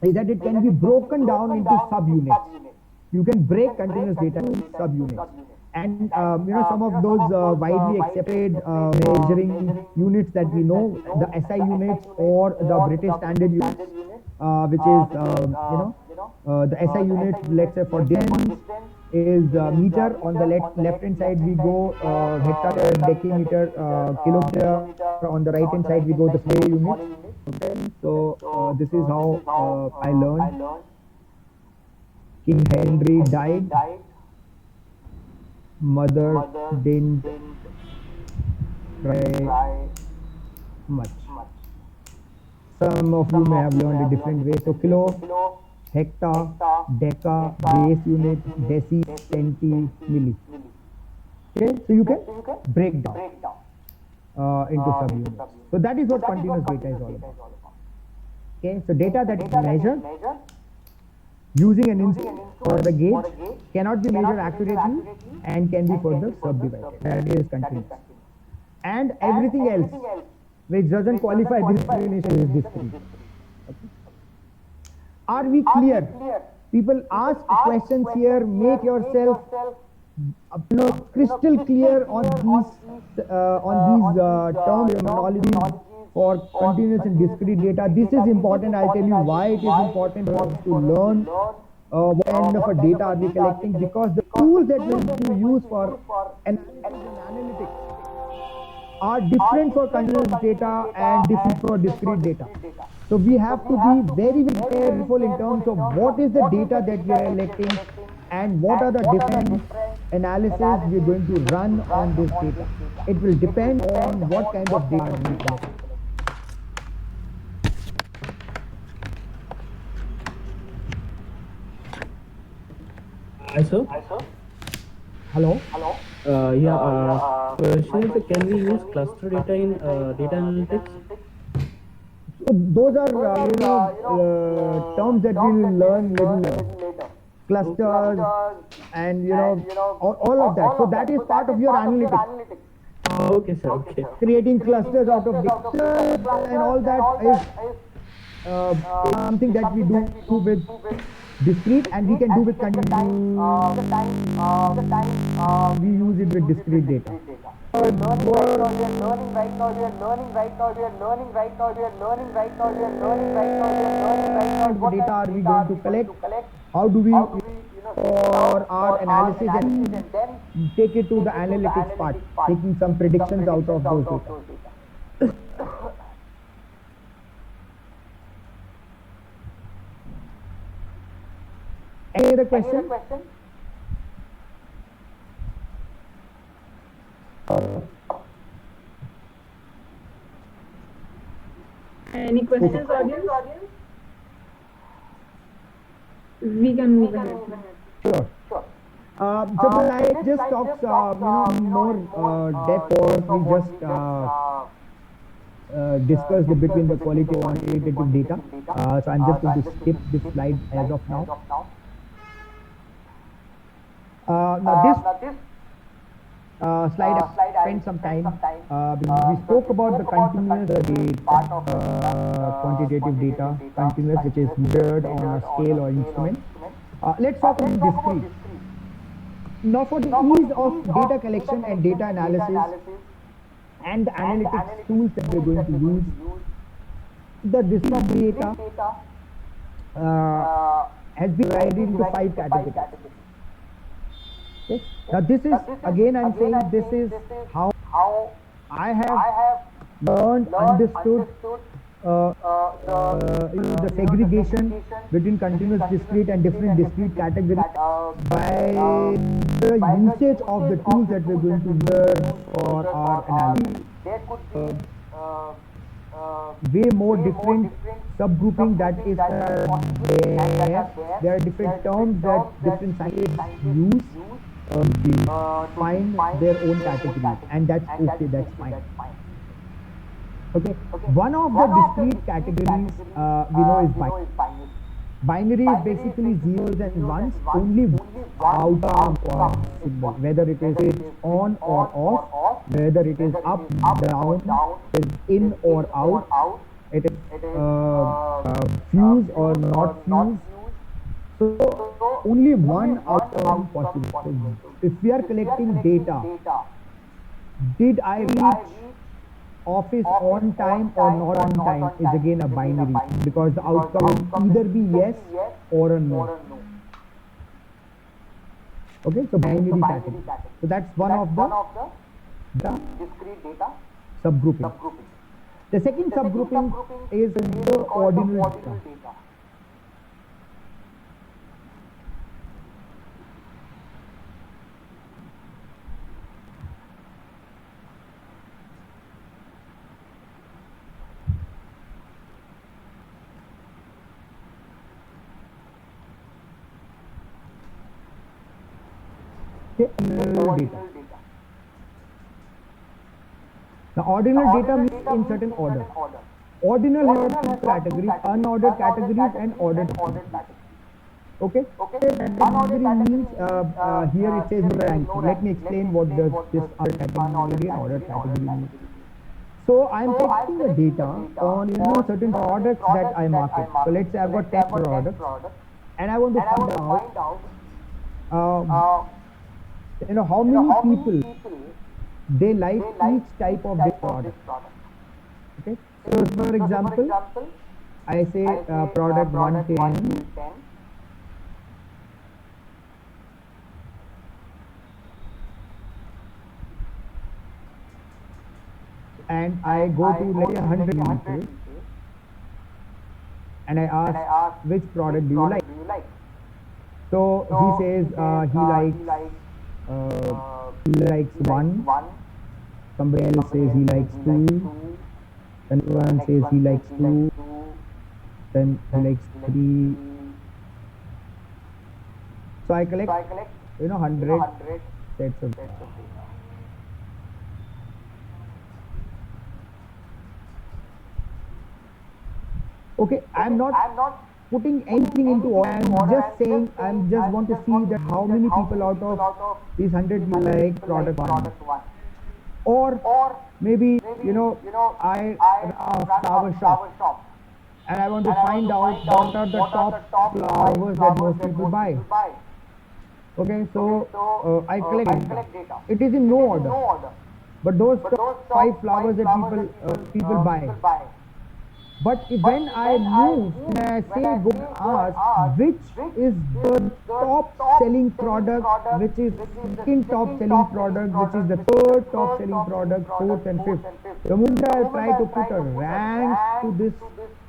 is that it can be broken down into subunits. You can break continuous data into subunits. And some of those widely accepted measuring units that we know, the SI units or the British Standard units, which is the SI unit, let's say for distance, is meter. On the left hand side we go hectare, decimeter, kilometer. On the right hand side we go the sway unit. Okay, so this is how I learned. King Henry died. Mother didn't try much. Some of you may have learned a different way. So kilo, hectare, deca, base unit, deci, centi, milli. Okay, so you can break down into subunits. So that is what continuous data is all about. Okay, so data that is measured using an instrument or the gauge cannot be measured accurately and can be further subdivided. That is continuous. And everything else which doesn't qualify this definition is discrete. Okay. Are we clear? People ask questions here. Make yourself crystal clear on these terms, terminologies for continuous and discrete data. This is important. I'll tell you why it is important for us to learn what kind of a data are we collecting, because the tools that we use for analytics are different for continuous data and different for discrete data. So we have to be very, very careful in terms of what is the data that we are collecting and what are the different analyses we are going to run on this data. It will depend on what kind of data we collect. Hi, sir. Hello? Question is, can we use cluster data in data analytics? So those are terms that we will learn little later. Clusters and all of that. So that is part of your analytics. Okay, sir. Okay. Creating clusters out of data and all that is something that we do with discrete, and we can do with continuous. We use it with discrete data. What data are we going to collect? How do we for our analysis and then take it to the analytics part, taking some predictions out of those data. Any other question? Any questions, audience? We can move ahead. Sure. So the slide just talks, more depth, or we just discussed between the quality and quantitative data. So I'm just going to skip this slide as of now. Now this slide I spent some time. We spoke about the continuous data, quantitative data, continuous, which is measured on a scale or instrument. Let's talk about discrete. Now for the ease of data collection and data analysis and the analytics tools that we're going to use, the discrete data has been divided into 5 categories. Okay. Now this is, again I'm saying, this is how I have learned, understood the segregation between continuous discrete and different discrete categories by the usage of the tools that we're going to learn for our analysis. Way more different subgrouping that is there are different terms that different scientists use to find their own categories, and that's okay, that's fine. Okay, one of the discrete categories we know is binary. Binary is basically zeros and ones, only outcome symbol, whether it is on or off, whether it is up, down, is in or out, it is fused or not fused. So only one outcome possible. So if we are collecting data, did I reach office on time or not on time, is again a binary, because the outcome will either be yes or a no. Okay, so binary category. So that's one of the discrete data subgrouping. The second subgrouping is the ordinal data. Ordinal data. Now, ordinal data means in certain order. Ordinal has two categories: unordered categories and ordered categories. Okay? Category means here it says rank. Let me explain what does this other category and ordered category means. So I am collecting the data on certain products that I market. So let's say I've got 10 products, and I want to find out how many people they like each type of this product. Okay, so for example, I say product 110, and I go to let's say 100 people, and I ask which product do you like. So he says he likes one, somebody else says he likes two, then one says he likes two, then he likes three. So I collect 100 sets of data. Okay, I'm not putting anything into all. I'm just saying, I'm just want to see that how many people out of these 100 like product 1. Or maybe, I a flower shop, and I want to find out what are the top flowers that most people buy. Okay, so I collect data. It is in no order, but those top 5 flowers that people buy. But when I move, when I say go ask which is the top selling product, which is second top selling product, which is the third top selling product, fourth and fifth. The moment I try to put a rank to this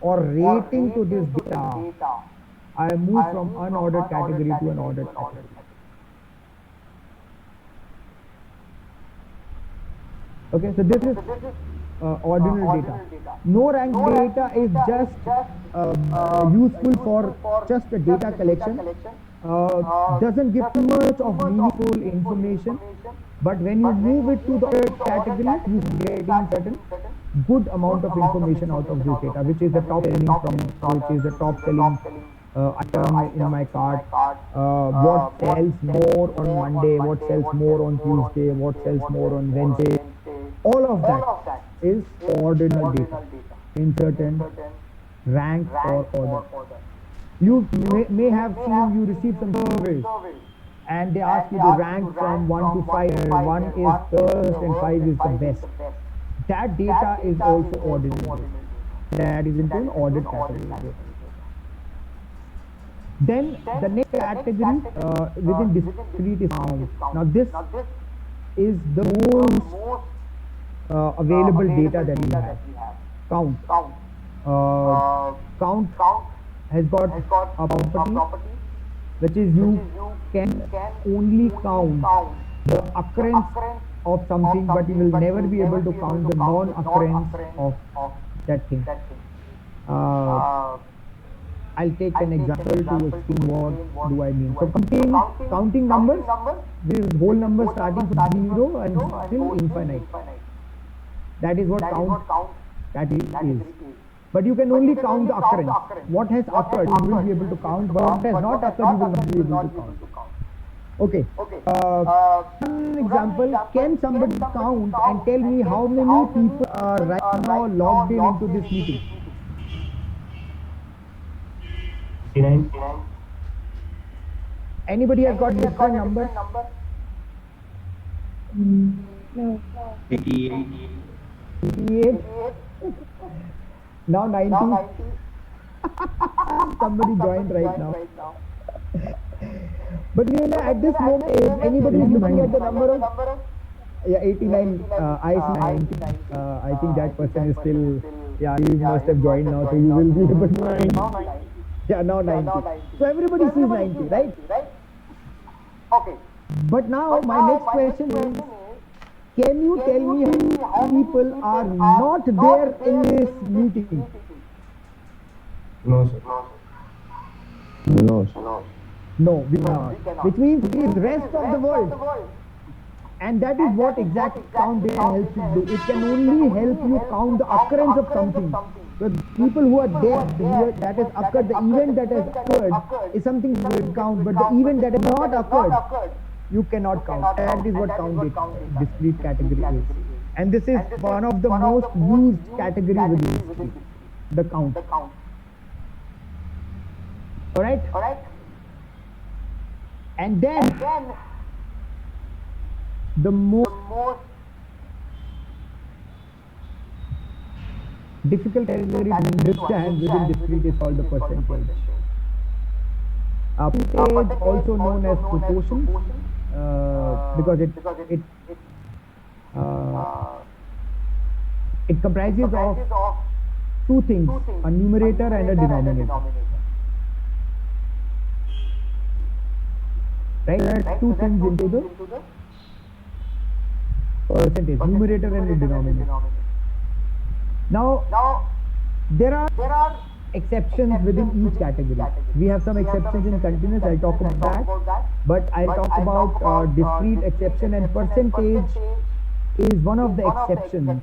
or rating to this data, I move from unordered category to an ordered category. Okay, so this is ordinal data. No rank data is just useful for just a data collection. Doesn't give too much of meaningful information, but when you move it to the other category, you get certain good amount of information out of this data, which is the top selling which is the top selling item in my cart, what sells more on Monday, what sells more on Tuesday, what sells more on Wednesday. All of that is ordinal data in certain rank or order. You may have seen, you receive some surveys and they ask you to rank from 1 to 5, where 1 is first and 5 is the best. That data is also ordinal data. that is into an ordered category. Then the next category within discrete is count. Now this is the most available data that we have. Count. Count has got a property which is you can only count the occurrence of something, but you will never be able to count the non-occurrence of that thing. I'll take an example to explain what do I mean. So counting numbers, there is whole number starting from 0 and till infinite. That is what count that is. But you can only count the occurrence. What has occurred, you will be able to count, but what has not occurred, you will not be able to count. Okay. One example, can somebody count and tell me how many people are right now logged in into this meeting? 59. Anybody has got different number? No. 88. 88. Now 90. Somebody joined right now. But you know, at this moment, if anybody is looking at the number of 89, I see 90. I think that person is still, he must have joined now, so you will be able to find. Yeah, now 90. So everybody sees 90, right? Okay. But now my next question is, can you tell me how many people are not there in this meeting? No, sir. No, sir. No, we cannot. Which means it is rest of the world. And that is what exact count data helps you do. It can only help you count the occurrence of something. The people who are there, that has occurred, the event that has occurred is something you will count, but the event that has not occurred, you cannot count. That is what count data, discrete category is. And this is one of the most used category within discrete, the count. Alright? And then the most difficult category to understand within discrete is called the percentage. Percentage, also known as proportion, because it comprises of two things, a numerator and a denominator. Right? There are two things into the percentage, numerator and the denominator. Now, there are exceptions within each category. We have some exceptions in continuous, I'll talk about that. But I'll talk about discrete exception, and percentage is one of the exceptions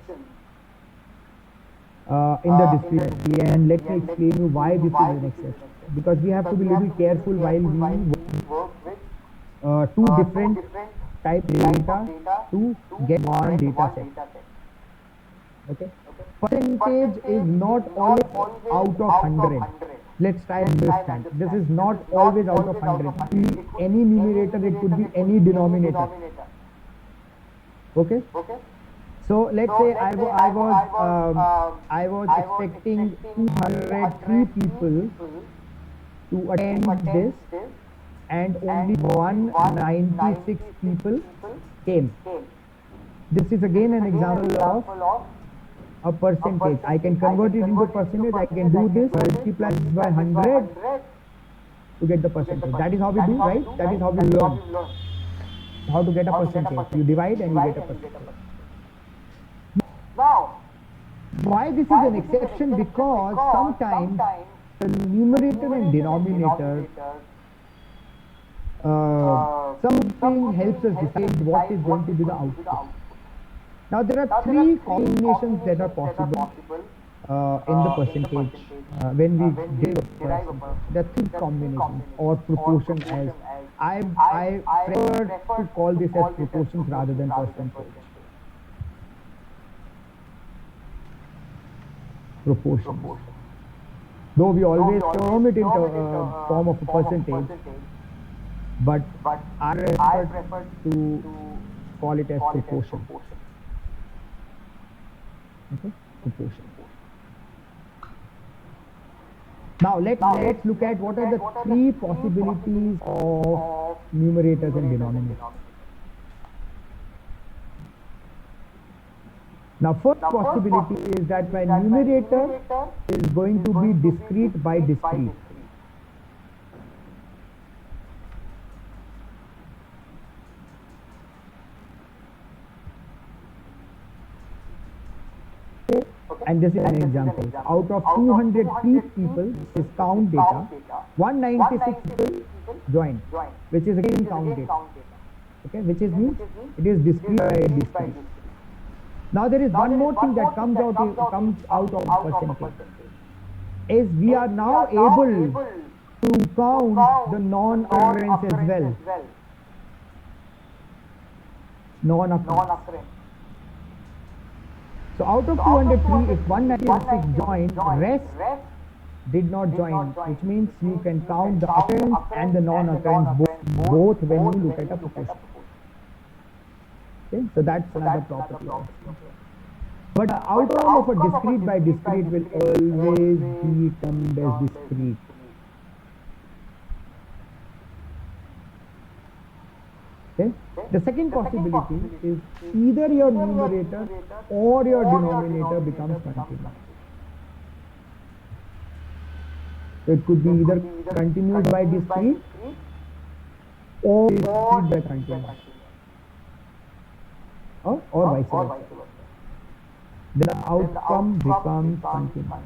in the discrete. And let me explain you why this is an exception. Because we have to be a little careful while we work with two different type data to get one data set. Okay. Percentage is not always out of 100. Let's try and understand. This is not always out of 100. It could be any numerator, it could be any denominator. Okay? So let's say I was expecting 203 people to attend this, and only 196 people came. This is again an example of a percentage. I can convert it into percentage. I can do this, multiply this by 100 to get the percentage. That is how we do, right? That is how we learn how to get a percentage. You divide and you get a percentage. Now, why this is an exception? Because sometimes the numerator and denominator, something helps us decide what is going to be the output. Now there are three combinations that are possible in the percentage when we derive a percentage. There are three combinations or proportion, as I prefer to call this as proportions rather than percentage. Proportions. Though we always term it in form of a percentage, but I prefer to call it as proportion. Okay? Proportion. Now let's look at what are the three possibilities of numerators and denominators. Now first possibility is that my numerator is going to be discrete by discrete. And this is an example. Out of 203 people, is count data, 196 people joined, which is again count data. Okay, which is means it is discrete by discrete. Now there is one more thing that comes out of percentage. Is we are now able to count the non-occurrence as well. Non-occurrence. So out of 203, if 196 joined, rest did not join, which means you can count the occurrence and the non-occurrence both when you look at a proportion. Okay, so that's another property. But the outcome of a discrete by discrete will always be termed as discrete. Okay. The second possibility is either your numerator or your denominator becomes continuous. So it could be either continuous by discrete or discrete by continuous, or vice versa. The outcome becomes continuous.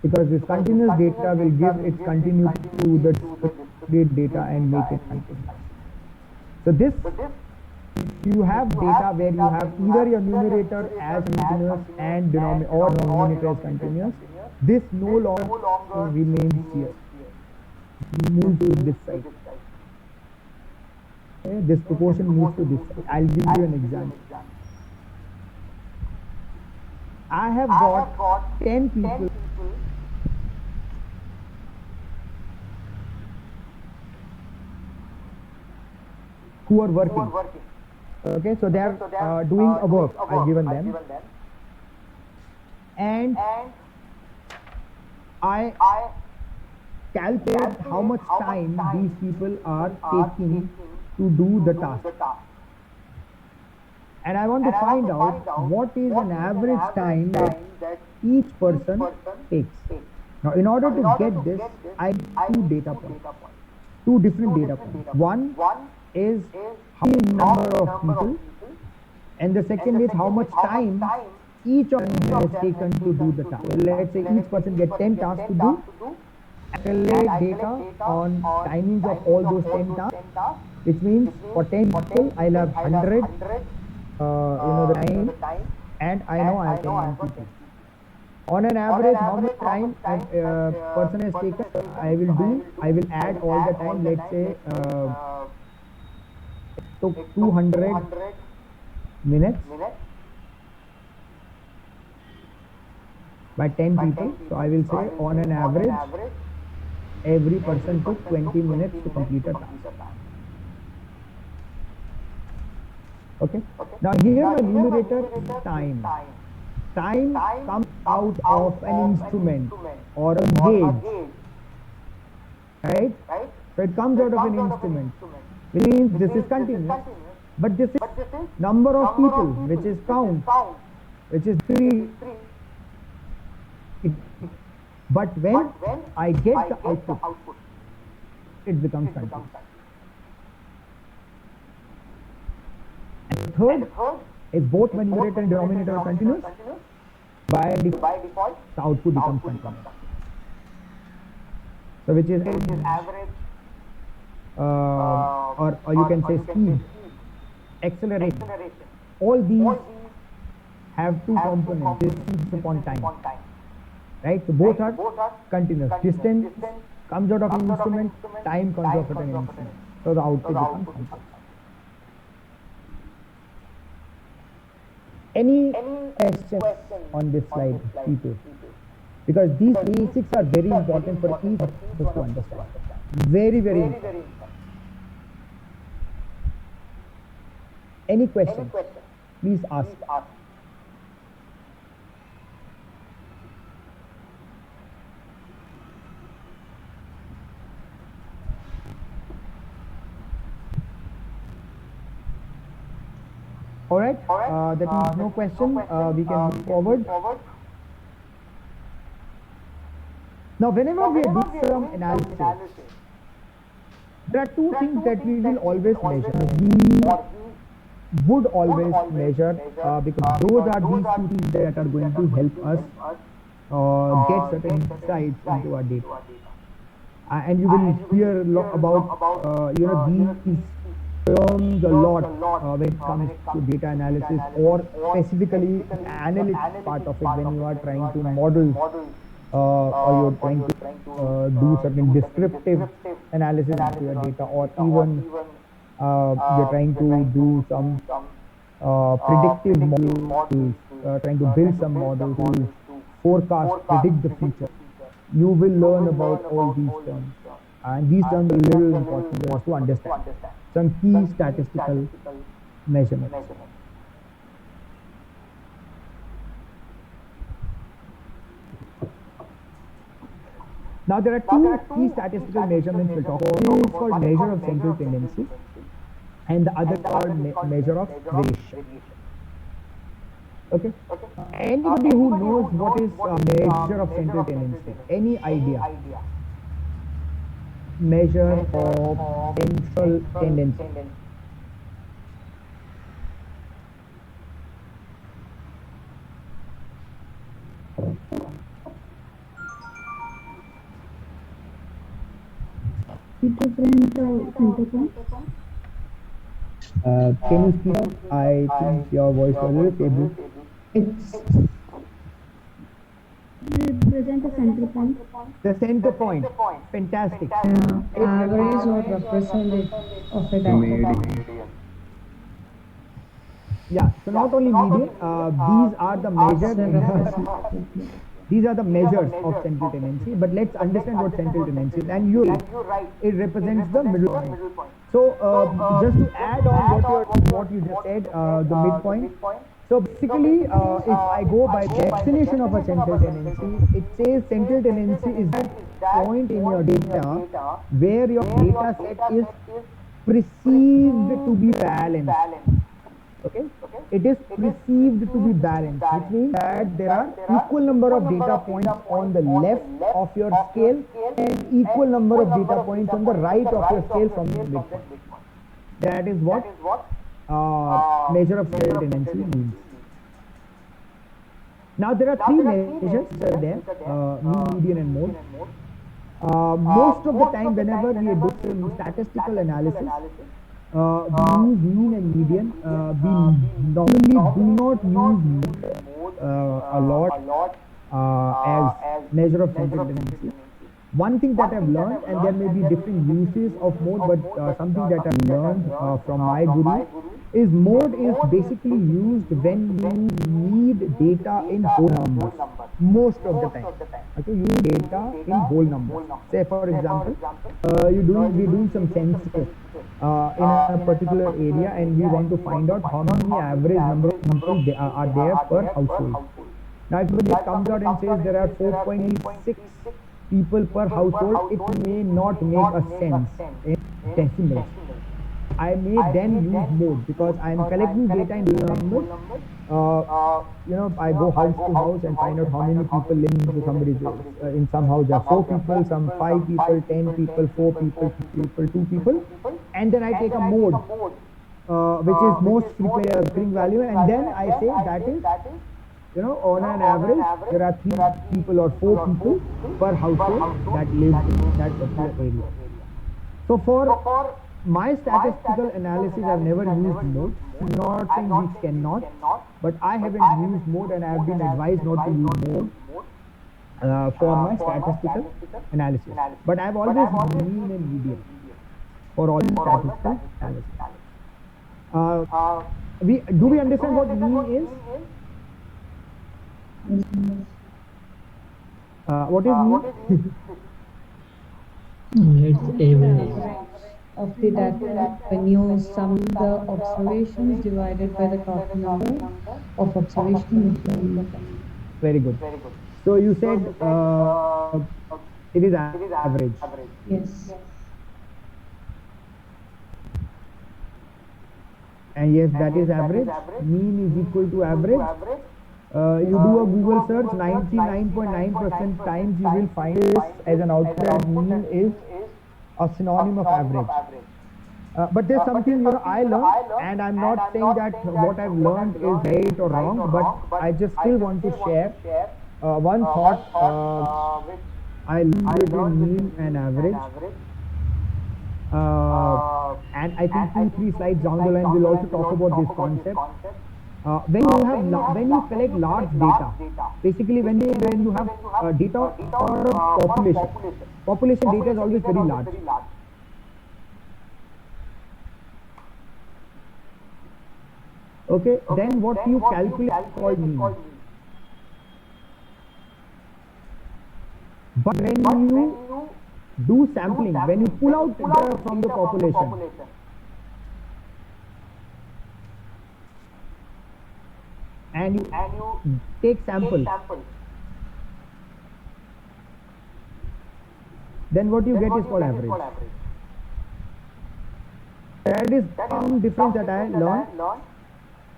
Because this continuous data will give its continuity to the discrete data and make it continuous. So this, you have data where you have either your numerator as continuous and denominator as continuous, this no longer remains here. Move to this side. Okay, this proportion moves to this side. I'll give you an example. I have got 10 people who are working. Okay, so they are doing a work I've given them, and I calculate how much time these people are taking to do the task, and I want to find out what is an average time that each person takes. Now in order to get this, I need two data points, two different data points. One is how many number of people, and the second is how much time each of them has taken to do the task. So let's say each person gets 10 tasks to do. Calculate data on timings of all those 10 tasks, which means for 10 people I'll have 100 the time, and I know I have 10 people. On an average, how much time a person has taken, I will add all the time. Let's say took 200 minutes by 10 people. So I will say on an average, every person took 20 minutes to complete a task. Okay. Now here my numerator is time. Time comes out of an instrument or a gauge, right? So it comes out of an instrument, which means this is continuous, but this is number of people, which is count, which is 3. But when I get the output, it becomes continuous. And third is both my numerator and denominator are continuous. By default, the output becomes continuous. So which is average, or you can say speed, acceleration. All these have two components. This is upon time, right? So both are continuous. Distance comes out of an instrument, time comes out of an instrument. So the output becomes continuous. Any questions on this slide, people? Because these basics are very important for each of us to understand. Very, very important. Any questions? Please ask. All right, that is no question. We can move forward. Now, whenever we do some analysis, there are two things that we will always measure. We would always measure because those are these two things that are going to help us get certain insights into our data. And you will hear about these terms a lot when it comes to data analysis, or specifically analytics part of it, when you are trying to model or you're trying to do certain descriptive analysis of your data, or even you're trying to do some predictive models, trying to build some models to forecast, predict the future. You will learn about all these terms, and these terms are a little important for us to understand some key statistical measurements. Now there are two key statistical measurements we'll talk about. One is called measure of central tendency, and the other called measure of variation. Okay. Anybody who knows what is measure of central tendency? Any idea? Measure of central tendency. Different center points. Can you speak up? I think your voice was a little feeble. It's Represent a center point. The center point. Fantastic. average or representative of a data. Median. Yeah. So not only median, these are the measures. These are the measures of central tendency. But let's understand what central tendency is. And you're right. It represents the middle point. So just to add on what you just said, the midpoint. So basically, if I go by definition of a central tendency, it says central tendency is that point in your data where your data set is perceived to be balanced. Okay? It is perceived to be balanced, which means that there are equal number of data points on the left of your scale and equal number of data points on the right of your scale from the midpoint. That is what measure of central tendency means. Now there are three measures there, mean, median and mode. Most of the time whenever we do some statistical analysis, we use mean and median. We normally do not use mode a lot as measure of central tendency. One thing that I've learned, and there may be different uses of mode, but something that I've learned from my guru is mode is basically used when you need data in whole numbers. Most of the time. Okay, you need data in whole numbers. Say for example, we're doing some census in a particular area, and we want to find out how many average number of people are there per household. Now if it comes out and says there are 4.6 people per household, it may not make a sense in decimals. I may then use mode because I am collecting data in numbers. I go house to house and find out how many people live in somebody's in some house. There are 4 people, some 5 people, 10 people, 4 people, 2 people, and then I take a mode, which is most frequent value, and then I say that is, on an average, there are 3 people or 4 people per household that live in that particular area. So for my statistical analysis, I've never used mode. Not saying we cannot, but I haven't used mode, and I have been advised not to use mode for my statistical analysis. But I've always used mean and median for all statistical analysis. Do we understand what mean is? What is mean? It's average of the data when you sum the observations divided by the total number of observations. Very good. So you said it is average. Yes. And yes, that is average. Mean is equal to average. You do a Google search, 99.9% times you will find this as an output as mean is a synonym of average. But there's something I learned, and I'm not saying that what I've learned is right or wrong, but I just still want to share one thought which I learned between mean and average. And I think 2-3 slides down the line we'll also talk about this concept. When you collect large data, basically when you have data for a population data is always very large. Okay, then what you calculate is called mean. But when you do sampling, when you pull out data from the population, and you take samples, then what you get is called average. That is some difference that I learned.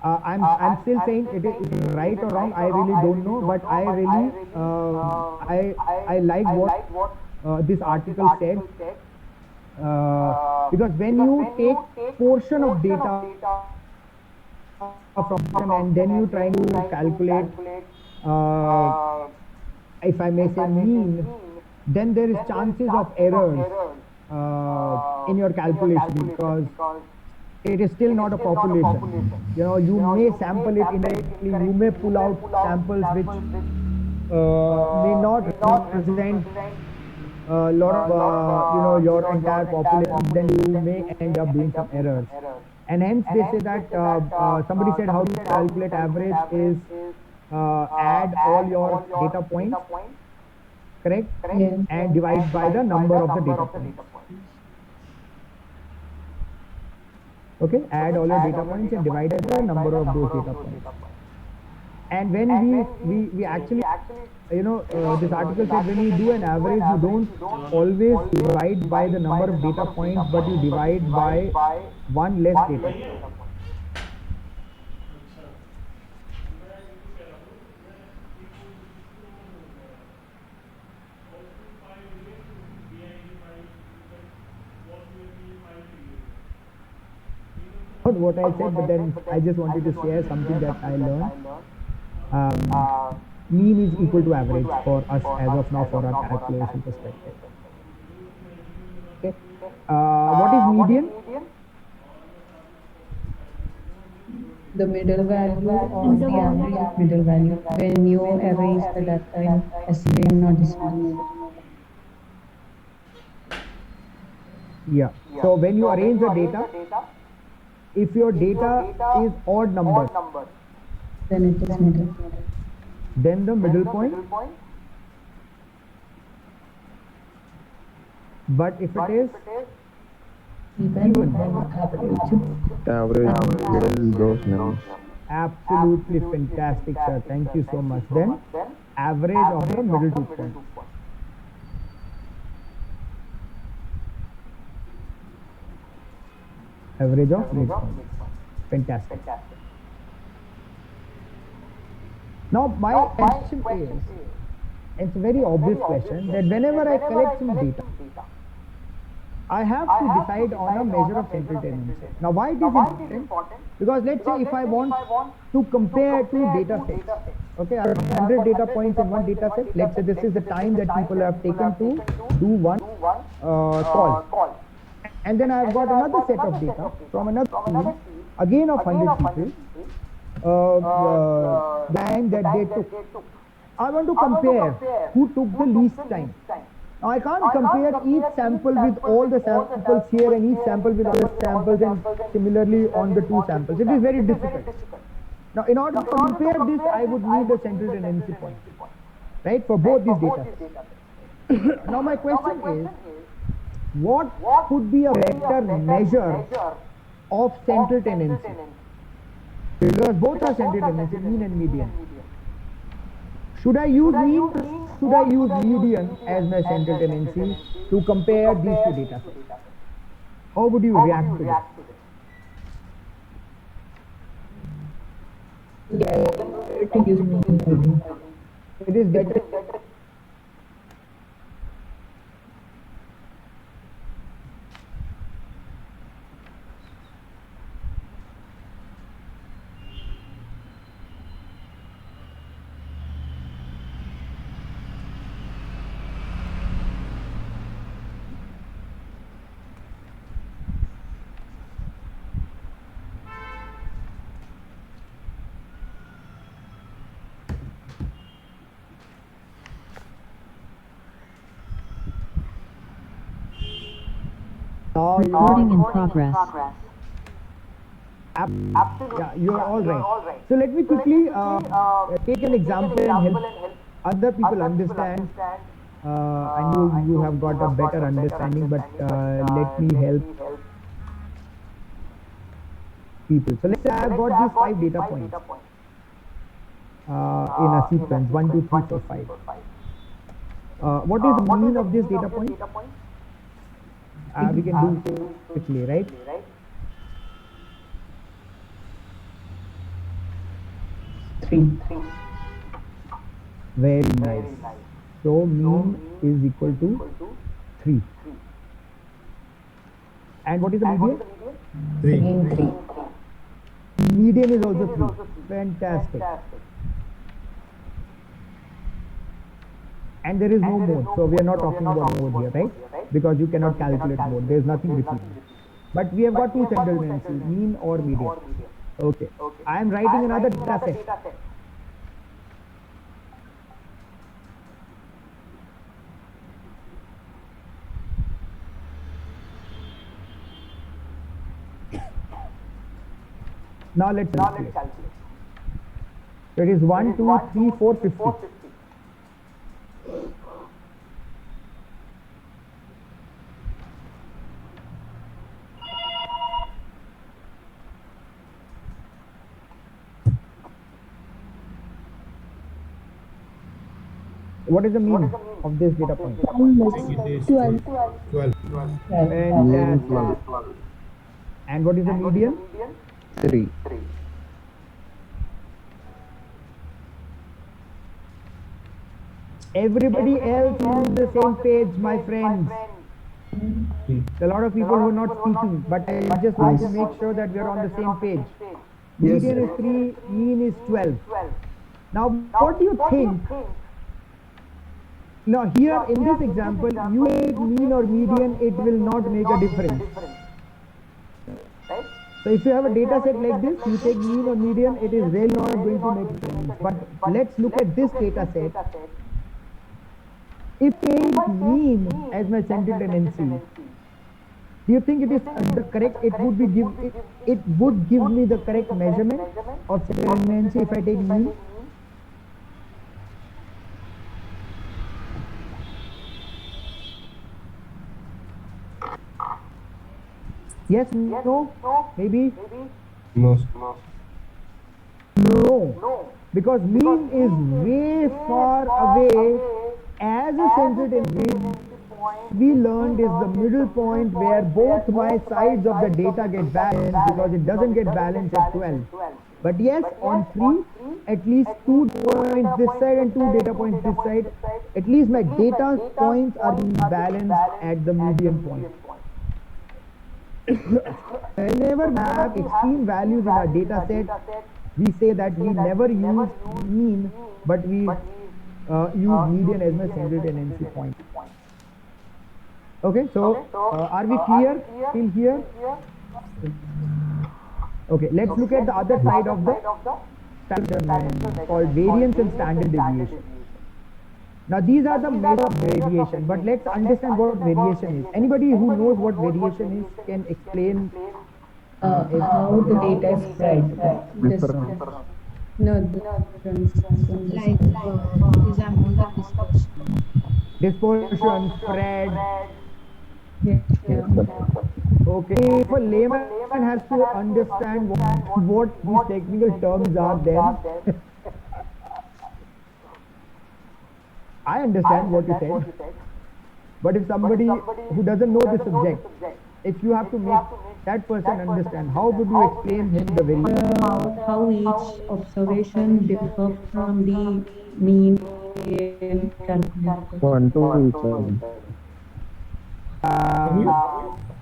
I'm still saying it is right or wrong. I really don't know, but I really I like what this article said, because when you take portion of data from them and then you try to calculate, if I may say mean, then there is chances of errors in your calculation, because it is still not a population. You may sample it indirectly, you may pull out samples which may not represent a lot of your entire population. Then you may end up doing some errors, and hence they say that somebody said how to calculate average is add all your data points, correct? Yes. And divide by the number of the data points. Okay, add all your data points and divide by the number of those data points. And when we actually, this article said when you do an average, you don't always divide by the number of data points, but you divide by one less data point. Not what I said, but then I just wanted to share something that I learned. Mean is equal to average for us as of now for our calculation perspective. Okay. What is median? The middle value or the average of middle value when you arrange the data in SVM or decimal. Yeah. So when you arrange the data, if your data is odd number, Then it is middle. then the middle point. But if it is Even then average. Average middle gross num. absolutely fantastic, sir. Thank you so much. Then average of the middle 2 points. Average of midpoint. Fantastic. Now my question is, it's a very obvious question, that whenever I collect some data, I have to decide on a measure of central tendency. Now why it is important? Because let's say if I want to compare two data sets, okay, I have 100 data points in one data set. Let's say this is the time that people have taken to do one call. And then I've got another set of data from another team, again of 100 people, the time that they took. I want to compare who took the least time. Now I can't compare each sample with all the samples here and each sample with other samples and similarly on the two samples. It is very difficult. Now in order to compare this, I would need a central tendency point, right, for both these data sets. Now my question is, what could be a vector measure of central tendency? Because both are central tendency, mean and median. Should I use mean? Should I use median as my central tendency to compare these two data sets? How would you react to this? Yeah, it gives me. It is better. Recording in progress. Yeah, you're all right. So let me quickly take an example and help other people understand. And you have got a better understanding, but let me help people. So let's say I've got these 5 data points in a sequence 1, 2, 3, 4, 5. What is the mean of this data point? We can do quickly, right? Three. Very nice. So mean is equal to 3. And what is the median? 3. Median is also 3. Fantastic. And there is no mode, so we are not talking about mode here, right? Because you cannot calculate mode, there is nothing repeating. But we have got 2 central tendencies, mean or median. Okay, I am writing another data set. Now let's calculate. So it is 1, 2, 3, 4, 50. What is the mean of this data point? 12. 12. Fantastic. And what is the median? 3. Everybody else is on the same page, my friends. A lot of people who are not speaking, but I just want to make sure that we are on the same page. Median is 3, mean is 12. Now, what do you think? Now, here in this example, you take mean or median, it will not make a difference. So if you have a data set like this, you take mean or median, it is really not going to make a difference. But let's look at this data set. If I take mean as my central tendency, do you think it is the correct? It would give me the correct measurement of central tendency if I take mean. Yes, no, maybe? No. No, because mean is way far away. As a central tendency, we learned is the middle point where both my sides of the data get balanced, because it doesn't get balanced at 12. But yes, on 3, at least 2 points this side and 2 data points this side, at least my data points are being balanced at the median point. Whenever we have extreme values in our data set, we say that we never use mean, but we use median as my central tendency point. Okay, so are we clear till here? Okay, let's look at the other side of the standard called variance and standard deviation. Now these are the measure of variation, but let's understand what variation is. Anybody who knows what variation is can explain How the data is spread. No, difference. Like is amount of dispersion. dispersion, spread. Yeah. Okay, if a layman has to understand what these technical terms are, then I understand what you said. But if somebody who doesn't know the subject, if you have to make that person understand? How would you explain him the variation? About how each observation differ from the mean calculated. One to each other.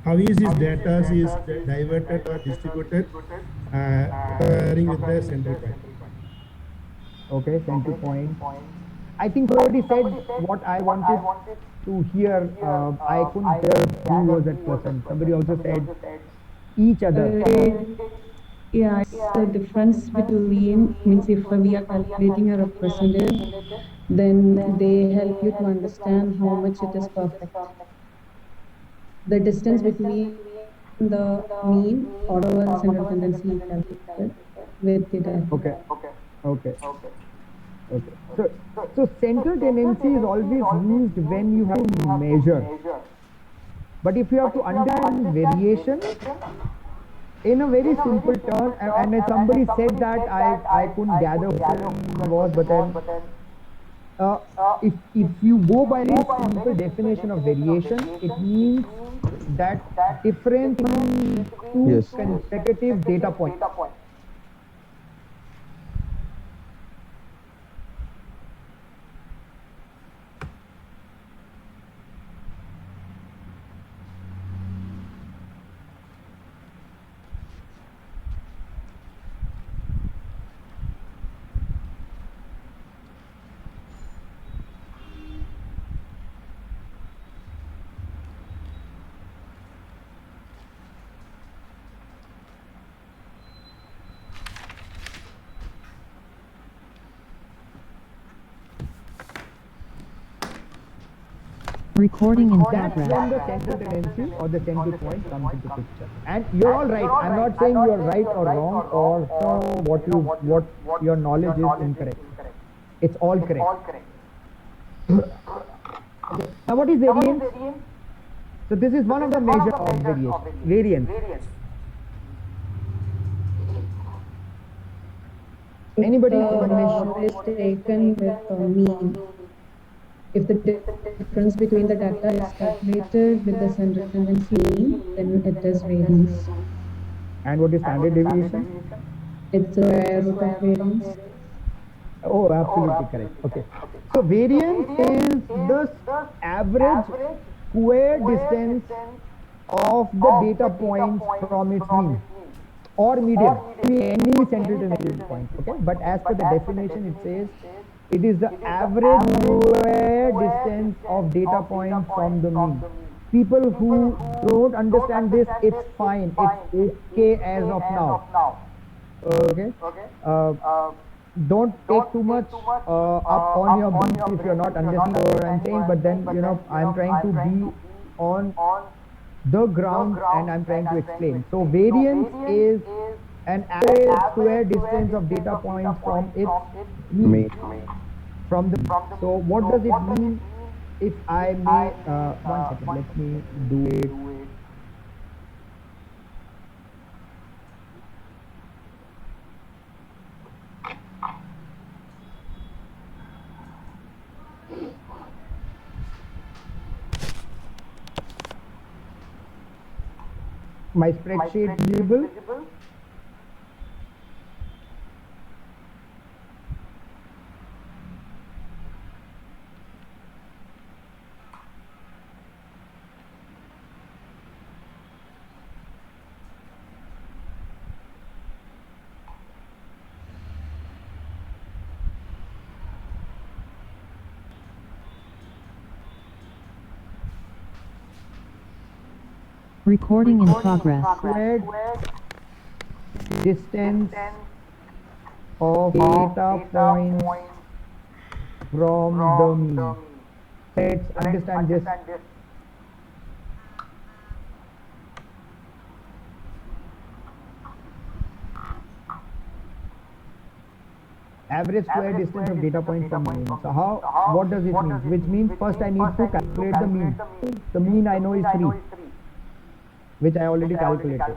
How is his data is diverted or distributed comparing with the central point? Okay, center point. I think you already said what I wanted to hear. I couldn't hear who was that person. Somebody also said each other. Yeah, it's the difference between, means if we are calculating a representative, then they help you to understand how much it is perfect. The distance between the mean or the central tendency calculated with the data. Okay. Okay. Okay. So central tendency is always used when you have to measure. But if you have to understand variation, in a very simple term, and as somebody said that I couldn't gather who it was, but then if you go by this simple definition of variation, it means that difference in two Yes. consecutive data points. Recording in That's when progress. the central tendency or the central point comes into picture. And you're all right. I'm not saying you're right or wrong or what your knowledge is incorrect. It's all correct. Now what is variance? So this is one of the measures of variance. Anybody? The measure is taken with the mean. If the difference between the data is calculated with the central tendency mean, then it is variance. And what is standard deviation? It's the square root of variance. Oh, absolutely correct. Okay. So variance is the average square distance of the data points from its mean or median, any central tendency point. Okay. But as per the definition, it says it is the average square distance of data points from the mean. People who don't understand this, it's fine. It's okay as of now. Okay. Don't take too much up on your boots if you're not understanding what I'm saying. But then I'm trying to be on the ground and I'm trying to explain. So variance is an average square distance of data points from its mean. So what does it mean? If I may, 1 second, let me do it. My spreadsheet visible. Recording in progress. Squared distance of data points from the mean. Let's understand this. Average square distance of data points from mean. So what does it mean? Which means first I need to calculate the mean. The mean I know is 3, which I already calculated.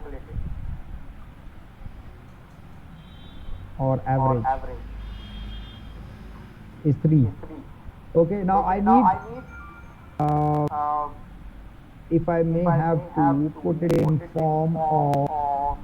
Or average is 3. Okay, now I need if I may have to put it in form of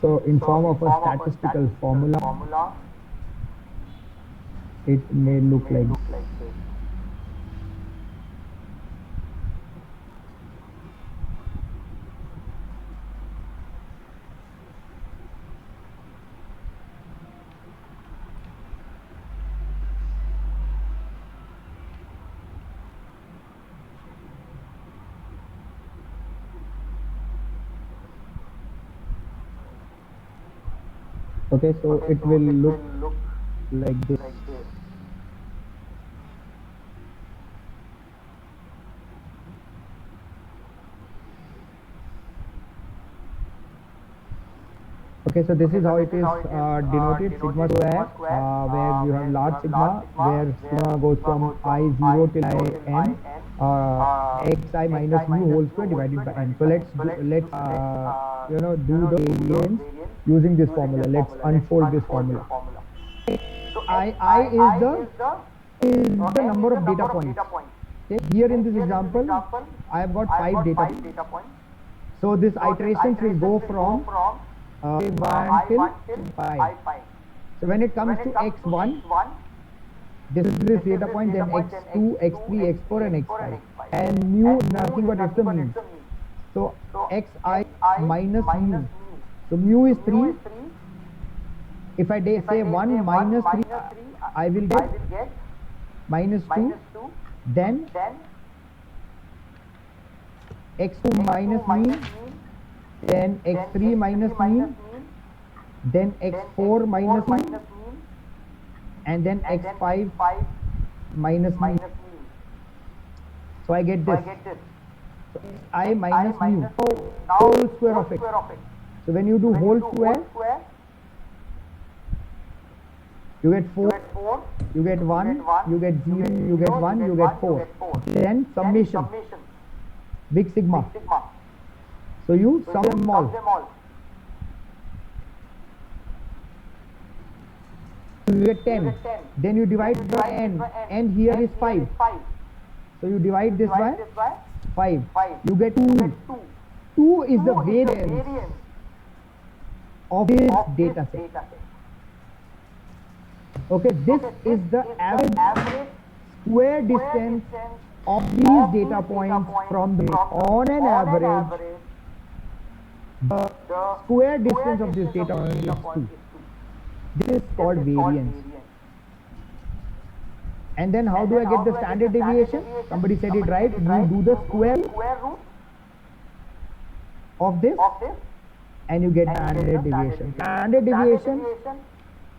so in form of a statistical formula, it may look like this. Okay, so it will look like this. Okay, so this is how it is denoted, sigma square, where you have large sigma, where sigma goes from I0 till IN, xi minus mu whole square divided by n. So let's do the variance using this formula. Let's unfold this formula. So I is the number of data points. Okay, here in this example, I have got 5 data points. So this iterations will go from 1 till 5. So when it comes to x1, this is this data point, then x2, x3, x4 and x5. And mu nothing but it's the mean. So xi minus mu. So mu is 3. If I say 1 minus 3, I will get minus 2. Then x2 minus mean, then x3 minus mean, then x4 minus mean, and then x5 minus mean. So I get this. So I minus mu, whole square of x. So when you do whole square, you get 4, you get 1, you get 0, you get 1, you get 4. Then summation, big sigma. So you sum them all. You get 10. Then you divide by n. N here is 5. So you divide this by 5. You get 2. 2 is the variance of this data set. Okay, this is the average square distance of these data points from the on an average. The square distance of this data point is 2. This is called variance. And then how do I get the standard deviation? Somebody said it right. You do the square root of this and you get standard deviation. Standard deviation,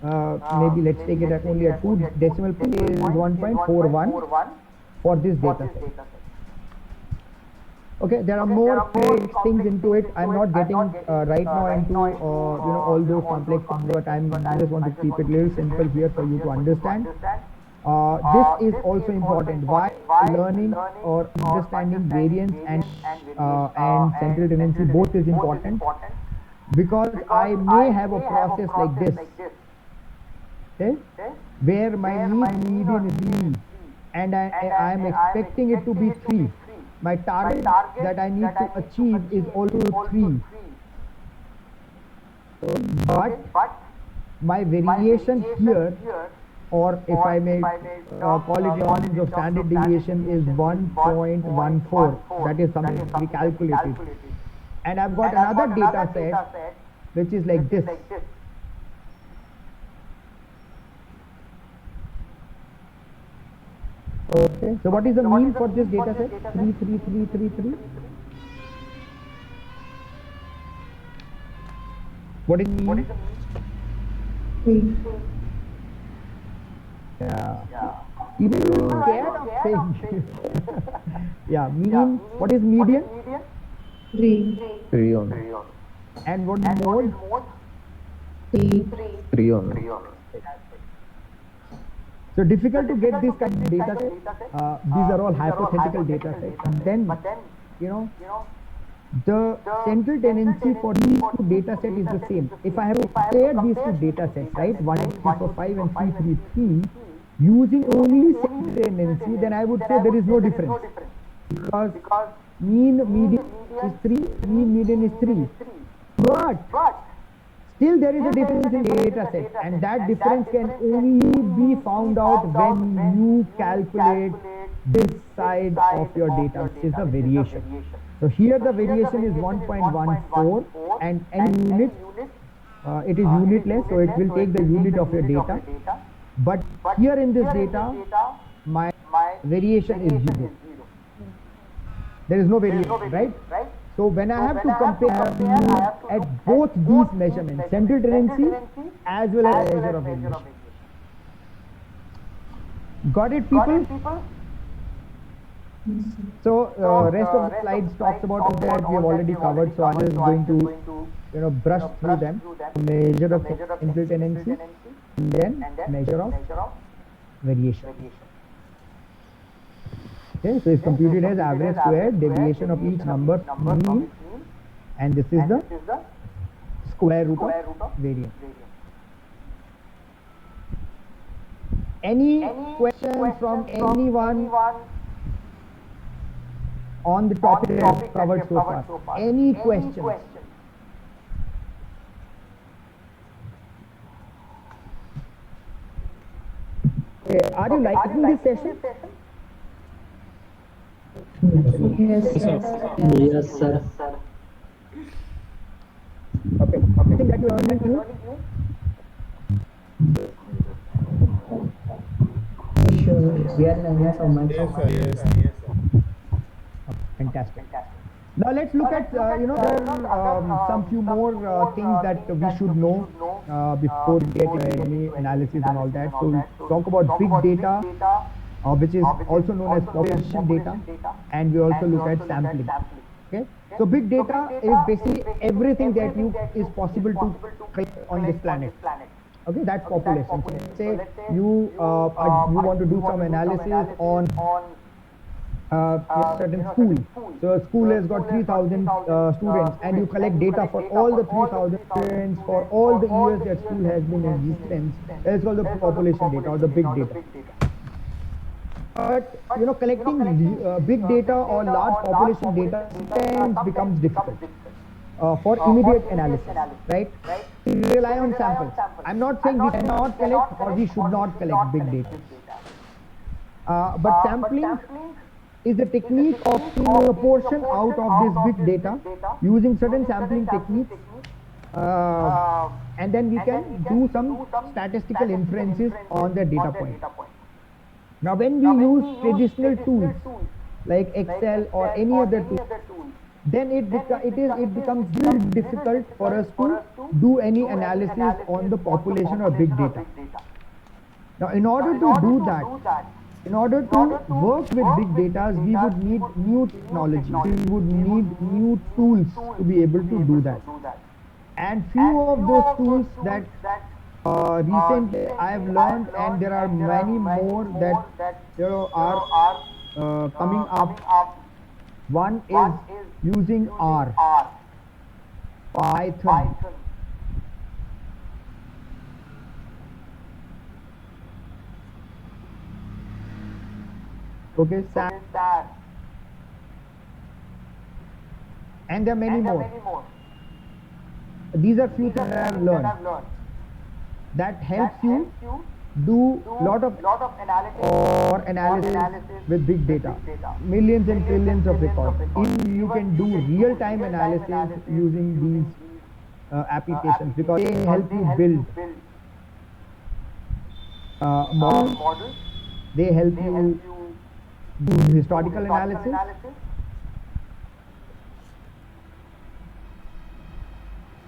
maybe let's take it at only at 2 decimal point, is 1.41 for this data set. Okay, there are more things into it. I'm not getting right now into all those complex things, but I just want to keep it a little simple here for you to understand. This is also important. Why learning or understanding variance and central tendency both is important, because I may have a process like this, okay, where my median is mean and I am expecting it to be 3. My target that I need to achieve is also 3. But my variation here, or if I may call it in terms of standard deviation, is 1.14. That is something we calculated. And I've got another data set which is like this. Okay, so what is the mean for this data set? 33333. What is mean? Yeah. Even you are scared of saying. Yeah, mean. What is median? 3. 3 on. And what mode? 3 only. So difficult to get this kind of data set. These are all hypothetical data sets. And then, you know, the central tendency for these two data sets is the same. If I have to compare these two data sets, right, 1, 2, 3, 4, 5 and 3, 3, 3, using only central tendency, then I would say there is no difference. Because mean median is 3, mean median is 3. But still there is a difference in data set, and that difference can only be found out when you calculate this side of your data, which is the variation. So here the variation is 1.14, and any unit, it is unitless, so it will take the unit of your data. But here in this data, my variation is 0. There is no variation, right? So when I have to compare, I have to look at both these measurements, central tendency as well as measure of variation. Got it, people? So rest of the slides talks about that we have already covered. So I'm just going to brush through them. Measure of central tendency, and then measure of variation. Okay, so it's computed as average squared deviation of each number mean, and this is the square root of variance. Any questions from anyone on the topic we have covered so far? Any questions? Okay, are you liking this session? Yes, sir. Okay. Anything that you learned new? Sure. We are learning so much. Yes. Fantastic. Now let's look at there are some few more things that we should know before we get into any analysis and all that. So we'll talk about big data, which is also known as population data, and we also look at sampling. Okay, so big data is basically everything that is possible to collect on this planet. Okay, that's population. So let's say you want to do some analysis on a certain school. So a school has got 3,000 students, and you collect data for all the 3,000 students for all the years that school has been in existence. That's called the population data or the big data. But collecting big data or large population data sometimes becomes difficult for immediate analysis, right? We rely on samples. I'm not saying we cannot collect or we should not collect big data. But sampling is the technique of taking a portion out of this big data using certain sampling techniques, and then we can do some statistical inferences on the data point. Now when we use traditional tools like Excel or any other tool, then it becomes very difficult for us to do any analysis on the population or big data. Now in order to do that, in order to work with big data, we would need new technology. We would need new tools to be able to do that. And few of those tools that recently I have learned, and there are many more that are coming up. One is using R, Python. Okay, SAT, and there are many more. These are few things that I have learned that helps you do lot of analysis with big data, millions and trillions of records. You can do real-time analysis using these applications because they help you build models. They help you do historical analysis.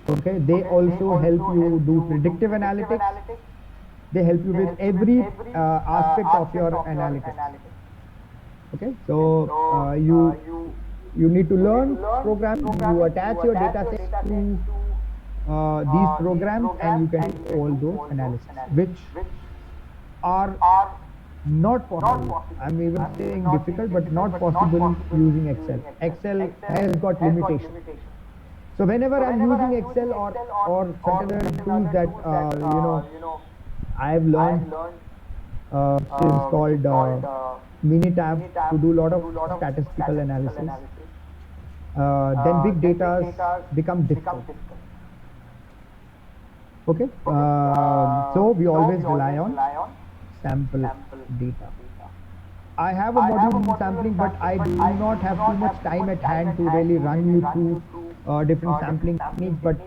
Okay, they also help you do predictive analytics. They help you with every aspect of your analytics. Okay, so You need to learn programs. You attach your data set to these programs, and you can do all those analysis, which are not possible. I'm even saying difficult, but not possible using Excel. Excel has got limitations. So whenever I'm using Excel or certain other tools that I've learned, is called Minitab, to do a lot of statistical analysis. Then big data become difficult. Okay, so we always rely on sample data. I have a module in sampling, but I do not have too much time at hand to really run you through different sampling techniques. But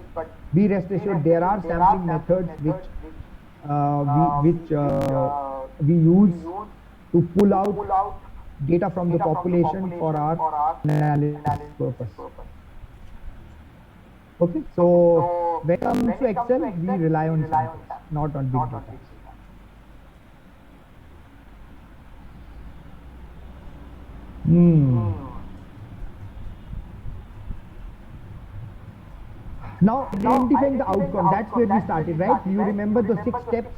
be rest assured, there are sampling methods which we use to pull out data from the population for our analysis purpose. Okay, so when it comes to Excel, we rely on samples, not on big data. Now, identifying the outcome, that's where we started, right? You remember the 6 steps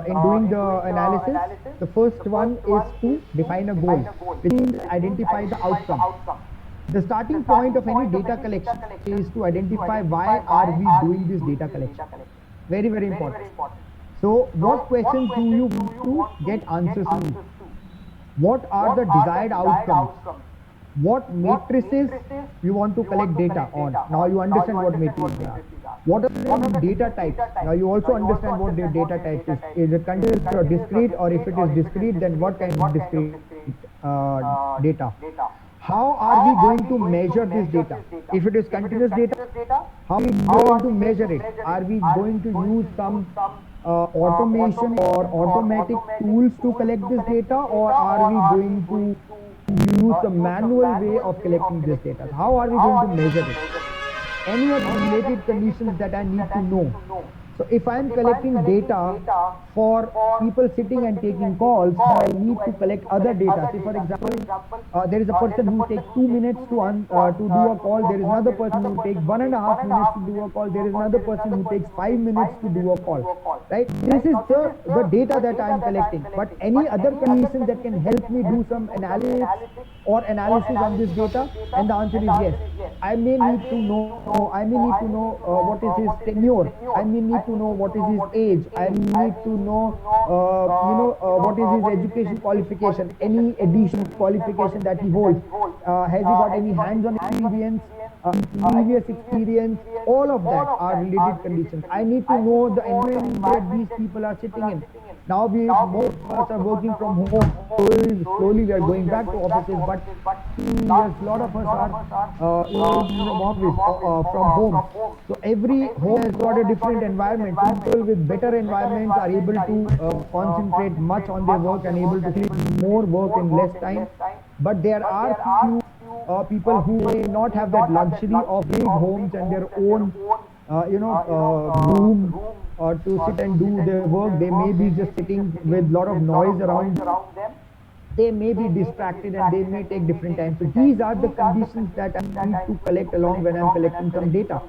in doing the analysis? The first one is to define a goal, which means identify the outcome. The starting point of any data collection is to identify why are we doing this data collection. Very, very important. So, what questions do you want to get answers to? What are the desired outcomes? What matrices you want to collect data on? Now you understand what matrices are. What are the data types? Now you also understand what the data type is. Is it continuous or discrete? Or if it is discrete, then what kind of discrete data? How are we going to measure this data? If it is continuous data, how are we going to measure it? Are we going to use some automation or automatic tools to collect this data, or are we going to use the manual way of collecting this data? How are we going to measure it? Any of the related conditions that I need to know. So if I am collecting data for people sitting and taking calls, I need to collect other data. Say for example, there is a person who takes 2 minutes to do a call. There is another person who takes 1.5 minutes to do a call. There is another person who takes 5 minutes to do a call. Right? This is the data that I am collecting. But any other conditions that can help me do some analysis on this data? And the answer is yes. I may need to know what is his tenure. I may need to know what is his age. I need to know what is his education qualification, any additional qualification that he holds. Has he got any hands-on experience, previous experience? All of that are related conditions. I need to know the environment that these people are sitting in. Now most of us are working from home. Slowly we are going back to offices, but yes, a lot of us are working from office, from home. So every home has got a different environment. People with better environments are able to concentrate much on their work and able to complete more work in less time. But there are few people who may not have that luxury of big homes and their own room to sit and do their work. They may be just sitting with a lot of noise around them. They may be distracted and they may take different time. So these are the conditions that I need to collect along when I'm collecting some data.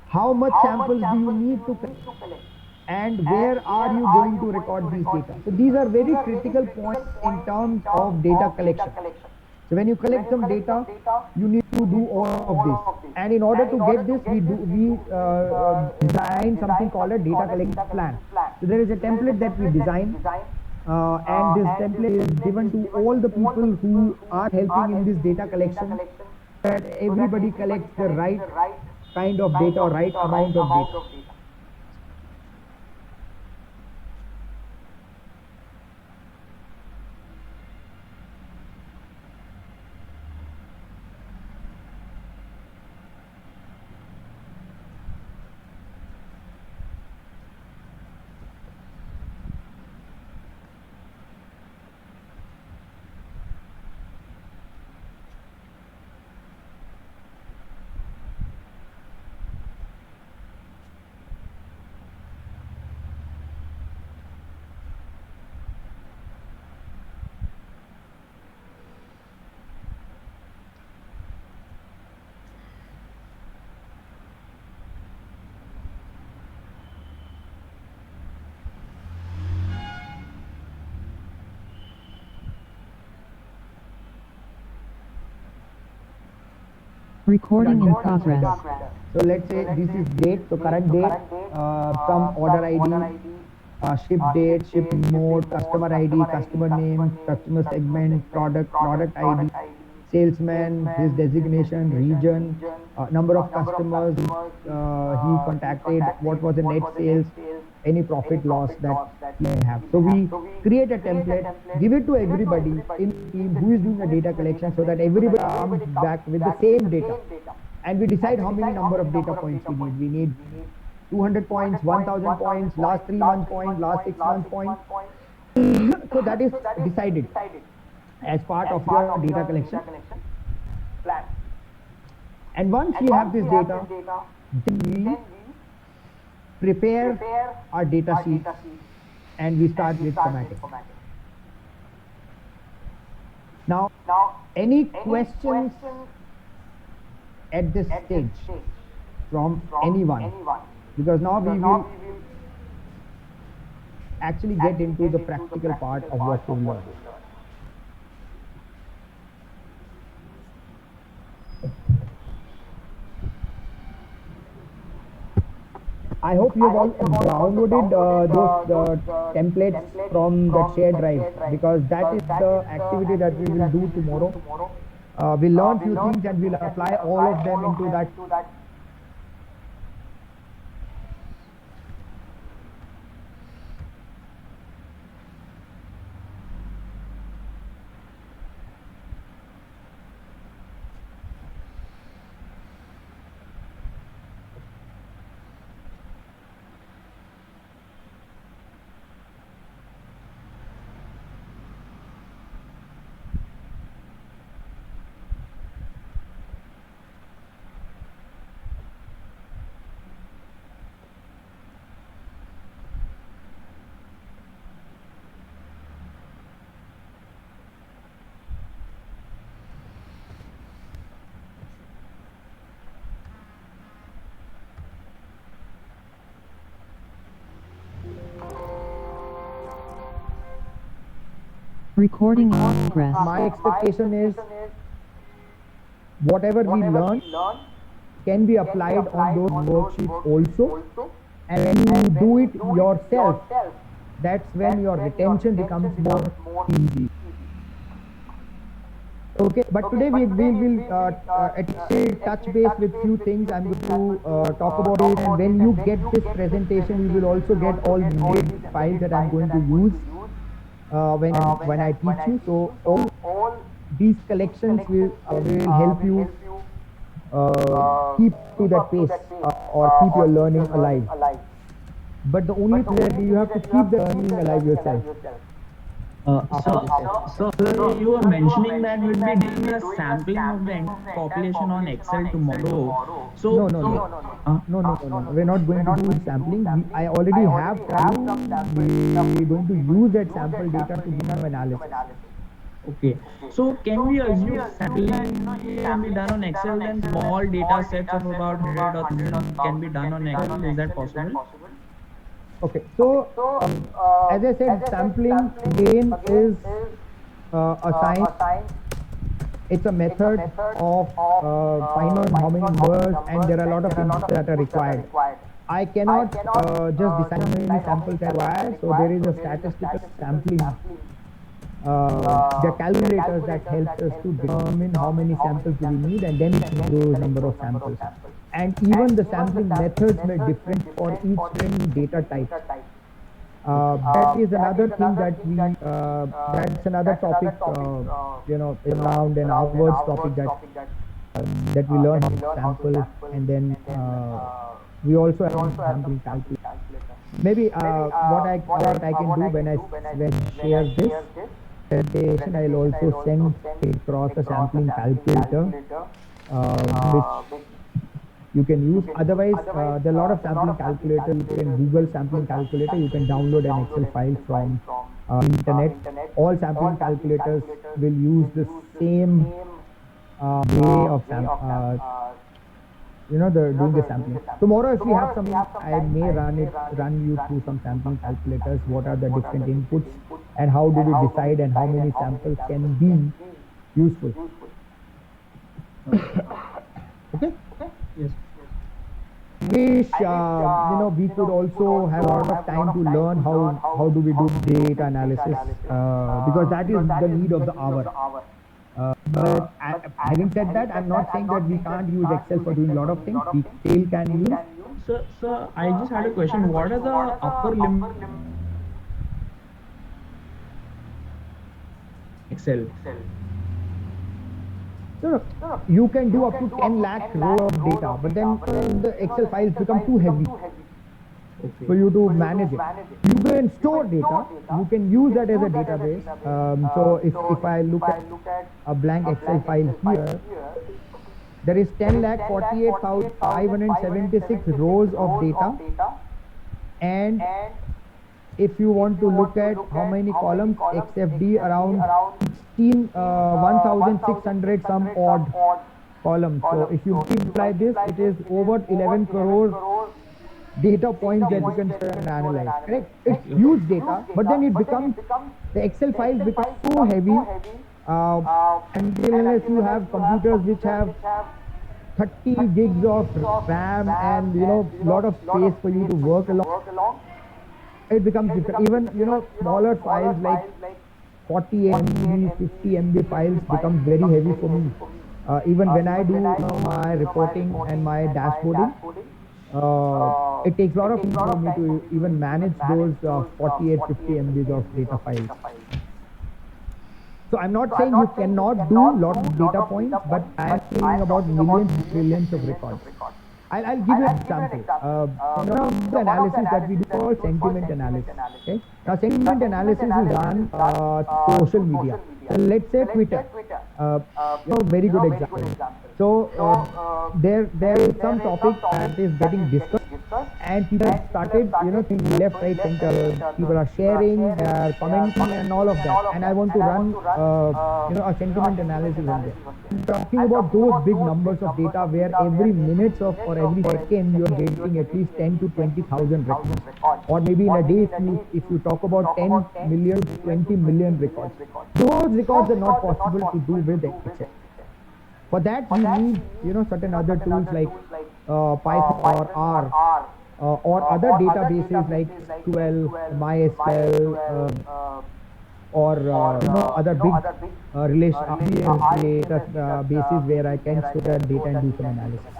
How much samples do you need to collect? And where are you going to record these data? So these are very critical points in terms of data collection. So when you collect some data, you need to do all of this. And in order to get this, we design something called a data collection plan. So there is a template that we design, and this template is given to all the people who are helping in this data collection, that everybody collects the right kind of data or right amount of data. Recording in progress. So let's say this is date, so current date, some order ID, ship date, ship mode, customer ID, customer name, customer segment, product ID, salesman, his designation, region, number of customers he contacted, what was the net sales, any profit loss that he may have. So we create a template, give it to everybody in the team who is doing the data collection, so that everybody comes back with the same data. And we decide how many number of data points we need. We need 200 points, 1000 points, last 3 months point, last 6 months point. So that is decided as part of your data collection plan. And once we have this data, then we prepare our data sheet and we start with formatting. Now, any questions at this stage from anyone? Because now we will actually get into the practical part of what we learn. I hope you have all downloaded those templates from the shared drive, because that is the activity that we will do tomorrow. We'll learn few things and we'll apply all of them into that. Recording in progress. My expectation is whatever we learn can be applied on those worksheets also, and when you do it yourself, that's when your retention becomes more easy. Okay, but today we will touch base with few things. I'm going to talk about it, and when you get this presentation, you will also get all the files that I'm going to use when I teach you. So all these collections will help you keep to that pace or keep your learning alive. But the only thing that you have to keep the learning alive yourself. So you were mentioning that we'll be doing a sampling of the entire population on Excel tomorrow. So No. We're not going to do sampling. I already have we're going to use that sample data to do analysis. Okay. So can we assume sampling can be done on Excel, then small data sets of about 100 or 1000 can be done on Excel? Is that possible? Okay, so as I said, sampling again is a science. It's a method of finding out how many numbers, and there are a lot of inputs that are required. I cannot just decide how many samples are required, so there is a statistical sampling. The calculators that helps us to determine how many samples we need, and then those number of samples. And even the sampling methods may be different for each data type. That is another thing that we, that's another topic, around an hour's topic that we learn how to sample, and then we also have sampling calculator. Maybe what I can do when I share this presentation, I'll also send across a sampling calculator, which you can use. Otherwise, there are a lot of sampling calculators. You can Google sampling calculator. You can download an Excel file from internet. All sampling calculators will use the same way of doing the sampling. Tomorrow, if we have something, I may run you through some sampling calculators. What are the different inputs, and how do we decide, and how many samples can be useful. Yes. Wish we could also have a lot of time to learn how do we do data analysis because that is the need of the hour. But having said that, I'm not saying that we can't use Excel for doing a lot of things. We still can use. So I just had a question. What are the upper limit Excel? No, you can do up to 10 lakh row of data, but then the Excel files become too heavy for you to manage it. You can store data, you can use that as a database. So if I look at a blank Excel file here, there is 10,48,576 rows of data, and if you want to look at how many columns, XFD around 1,600 some odd columns. So if you multiply this, it is over 11 crore data points that you can analyze. Correct? It's huge data, but then it becomes, the Excel files become so heavy, unless you have computers which have 30 gigs of RAM and lot of space for you to work along. It becomes different. Even smaller files like 40 MB, 50 MB files becomes very heavy for me. Even when I do my reporting and my dashboarding, it takes a lot of time for me to even manage those 48, 50 MBs of data files. So I'm not saying you cannot do a lot of data points, but I'm saying about millions, trillions of records. I'll give you an example. One of the analysis that we do called sentiment analysis. Okay? Now, sentiment analysis is done social media. So let's say Twitter. Very good example. So there is some topic that is getting discussed, and people started, thinking left, right, center. People are sharing, they are commenting, and all of that. And I want to run, a sentiment analysis on there. I'm talking about those big numbers of data where every minute or every second you are getting at least 10 to 20,000 records, or maybe in a day if you talk about 10 million, 20 million records. Those records are not possible to do with Excel. For that we need certain other tools like Python or R or other databases like SQL, MySQL, or other big bases where I can store that data and do some analysis.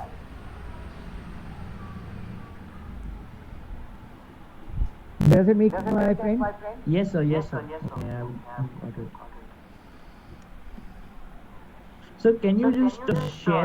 Does it make sense, my friend? Yes, sir. Yes, sir. Yeah, got it. So can you just share